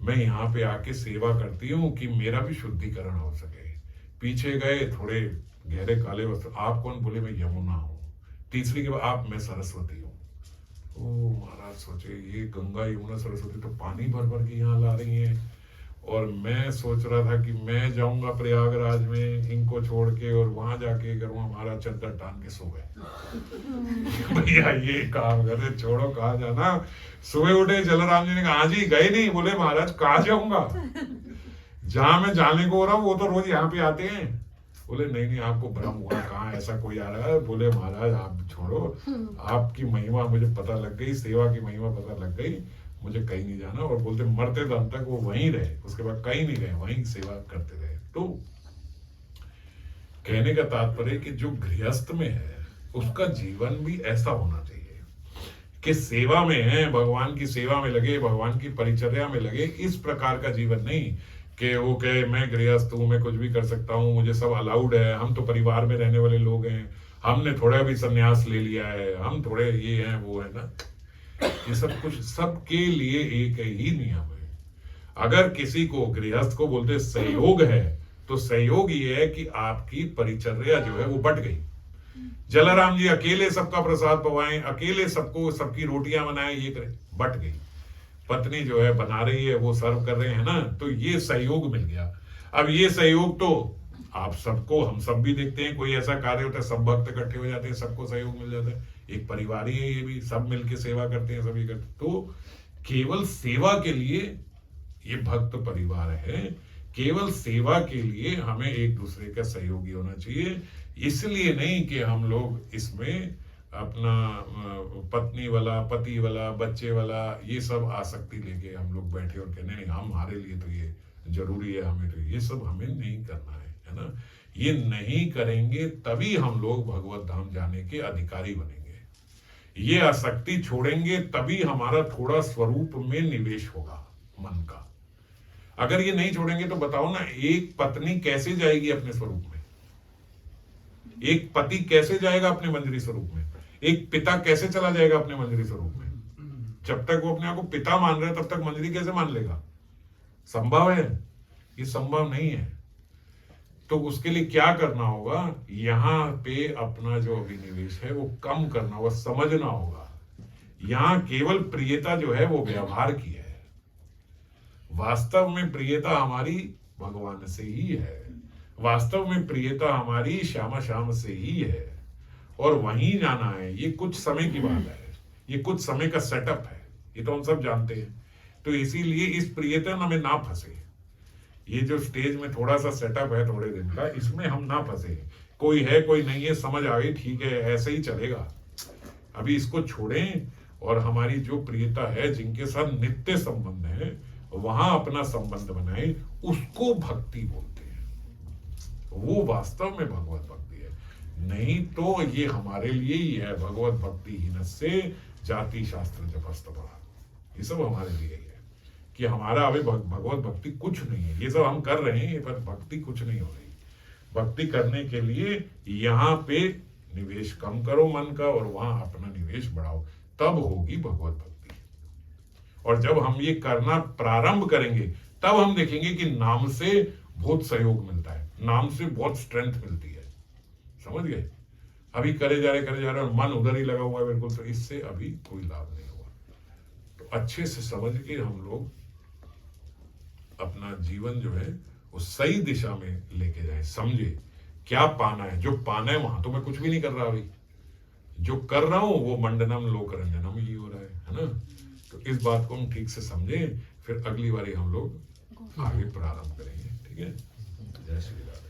मैं यहाँ पे आके सेवा करती हूँ कि मेरा भी शुद्धिकरण हो सके। पीछे गए, थोड़े गहरे काले वस्त्र। आप कौन। बोले मैं यमुना हूँ। तीसरी के बाद आप मैं सरस्वती हूँ। ओ महाराज सोचे ये गंगा यमुना सरस्वती तो पानी भर भर के यहाँ ला रही हैं, और मैं सोच रहा था कि मैं जाऊंगा प्रयागराज में इनको छोड़ के और वहां जाके करूंगा। हमारा चद्दर टांग के सो गए। भैया ये काम करे, छोड़ो कहाँ जाना। सुबह उठे, जलाराम जी ने कहा हाँ जी गए नहीं। बोले महाराज कहाँ जाऊंगा, जहां मैं जाने को हो रहा हूँ वो तो रोज यहाँ पे आते हैं। बोले नहीं नहीं आपको भ्रम हुआ, कहाँ ऐसा कोई आ रहा है। बोले महाराज आप छोड़ो, आपकी महिमा मुझे पता लग गई, सेवा की महिमा पता लग गई, मुझे कहीं नहीं जाना। और बोलते मरते दम तक वो वहीं रहे, उसके बाद कहीं नहीं गए, वहीं सेवा करते रहे। तो कहने का तात्पर्य कि जो गृहस्थ में है उसका जीवन भी ऐसा होना चाहिए कि सेवा में है, भगवान की सेवा में लगे, भगवान की परिचर्या में लगे। इस प्रकार का जीवन नहीं कि वो कहे मैं गृहस्थ हूं, मैं कुछ भी कर सकता हूं, मुझे सब अलाउड है, हम तो परिवार में रहने वाले लोग हैं, हमने थोड़ा भी संन्यास ले लिया है, हम थोड़े ये हैं वो है ना। ये सब कुछ सबके लिए एक ही नियम है। अगर किसी को गृहस्थ को बोलते सहयोग है, तो सहयोग ये है कि आपकी परिचर्या जो है वो बट गई। जलाराम जी अकेले सबका प्रसाद पवाएं, अकेले सबको सबकी रोटियां बनाएं, ये करें, बट गई। पत्नी जो है बना रही है, वो सर्व कर रहे हैं ना, तो ये सहयोग मिल गया। अब ये सहयोग तो आप सबको, हम सब भी देखते हैं, कोई ऐसा कार्य होता है सब भक्त इकट्ठे हो जाते हैं, सबको सहयोग मिल जाता है, एक परिवार ही है ये भी, सब मिलके सेवा करते हैं, सभी करते। तो केवल सेवा के लिए ये भक्त परिवार है, केवल सेवा के लिए हमें एक दूसरे का सहयोगी होना चाहिए। इसलिए नहीं कि हम लोग इसमें अपना पत्नी वाला, पति वाला, बच्चे वाला ये सब आसक्ति लेके हम लोग बैठे और कहने नहीं हमारे लिए तो ये जरूरी है, हमें तो ये सब हमें नहीं करना है ना। ये नहीं करेंगे तभी हम लोग भगवत धाम जाने के अधिकारी बनेंगे। ये आसक्ति छोड़ेंगे तभी हमारा थोड़ा स्वरूप में निवेश होगा मन का। अगर ये नहीं छोड़ेंगे तो बताओ ना, एक पत्नी कैसे जाएगी अपने स्वरूप में, एक पति कैसे जाएगा अपने मंजरी स्वरूप में, एक पिता कैसे चला जाएगा अपने मंजरी स्वरूप में। जब तक वो अपने आप को पिता मान रहा है तब तक मंजरी कैसे मान लेगा? संभव है? ये संभव नहीं है। तो उसके लिए क्या करना होगा, यहां पे अपना जो अभिनिवेश है वो कम करना होगा, समझना होगा। यहां केवल प्रियता जो है वो व्यवहार की है, वास्तव में प्रियता हमारी भगवान से ही है, वास्तव में प्रियता हमारी श्यामा श्याम से ही है, और वहीं जाना है। ये कुछ समय की बात है, ये कुछ समय का सेटअप है, ये तो हम सब जानते हैं। तो इसीलिए इस प्रियता में ना फंसे। ये जो स्टेज में थोड़ा सा सेटअप है थोड़े दिन का, इसमें हम ना फंसे। कोई है कोई नहीं है, समझ आ गई, ठीक है, ऐसे ही चलेगा। अभी इसको छोड़ें और हमारी जो प्रियता है, जिनके साथ नित्य संबंध है, वहां अपना संबंध बनाए, उसको भक्ति बोलते हैं। वो वास्तव में भगवत भक्ति है। नहीं तो ये हमारे लिए ही है, भगवत भक्ति हीन से जाति शास्त्र जपस्तपा, ये सब हमारे लिए ही है कि हमारा अभी भगवत भक्ति कुछ नहीं है। ये सब हम कर रहे हैं पर भक्ति कुछ नहीं हो रही। भक्ति करने के लिए यहाँ पे निवेश कम करो मन का और वहां अपना निवेश बढ़ाओ, तब होगी भगवत भक्ति। और जब हम ये करना प्रारंभ करेंगे तब हम देखेंगे कि नाम से बहुत सहयोग मिलता है, नाम से बहुत स्ट्रेंथ मिलती है। समझ गए? अभी करे जा रहे और मन उधर ही लगा हुआ है बिल्कुल, तो इससे अभी कोई लाभ नहीं हुआ। तो अच्छे से समझ के हम लोग अपना जीवन जो है वो सही दिशा में लेके जाए, समझे क्या पाना है। जो पाना है वहां तो मैं कुछ भी नहीं कर रहा, अभी जो कर रहा हूं वो मंडनम लोक रंजनम ही हो रहा है ना। तो इस बात को हम ठीक से समझे, फिर अगली बारी हम लोग आगे प्रारंभ करेंगे। ठीक है, जय श्री राधे।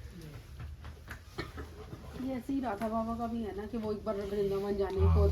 ये ऐसे ही राधा बाबा का भी है ना कि वो एक बार वृंदावन जाने को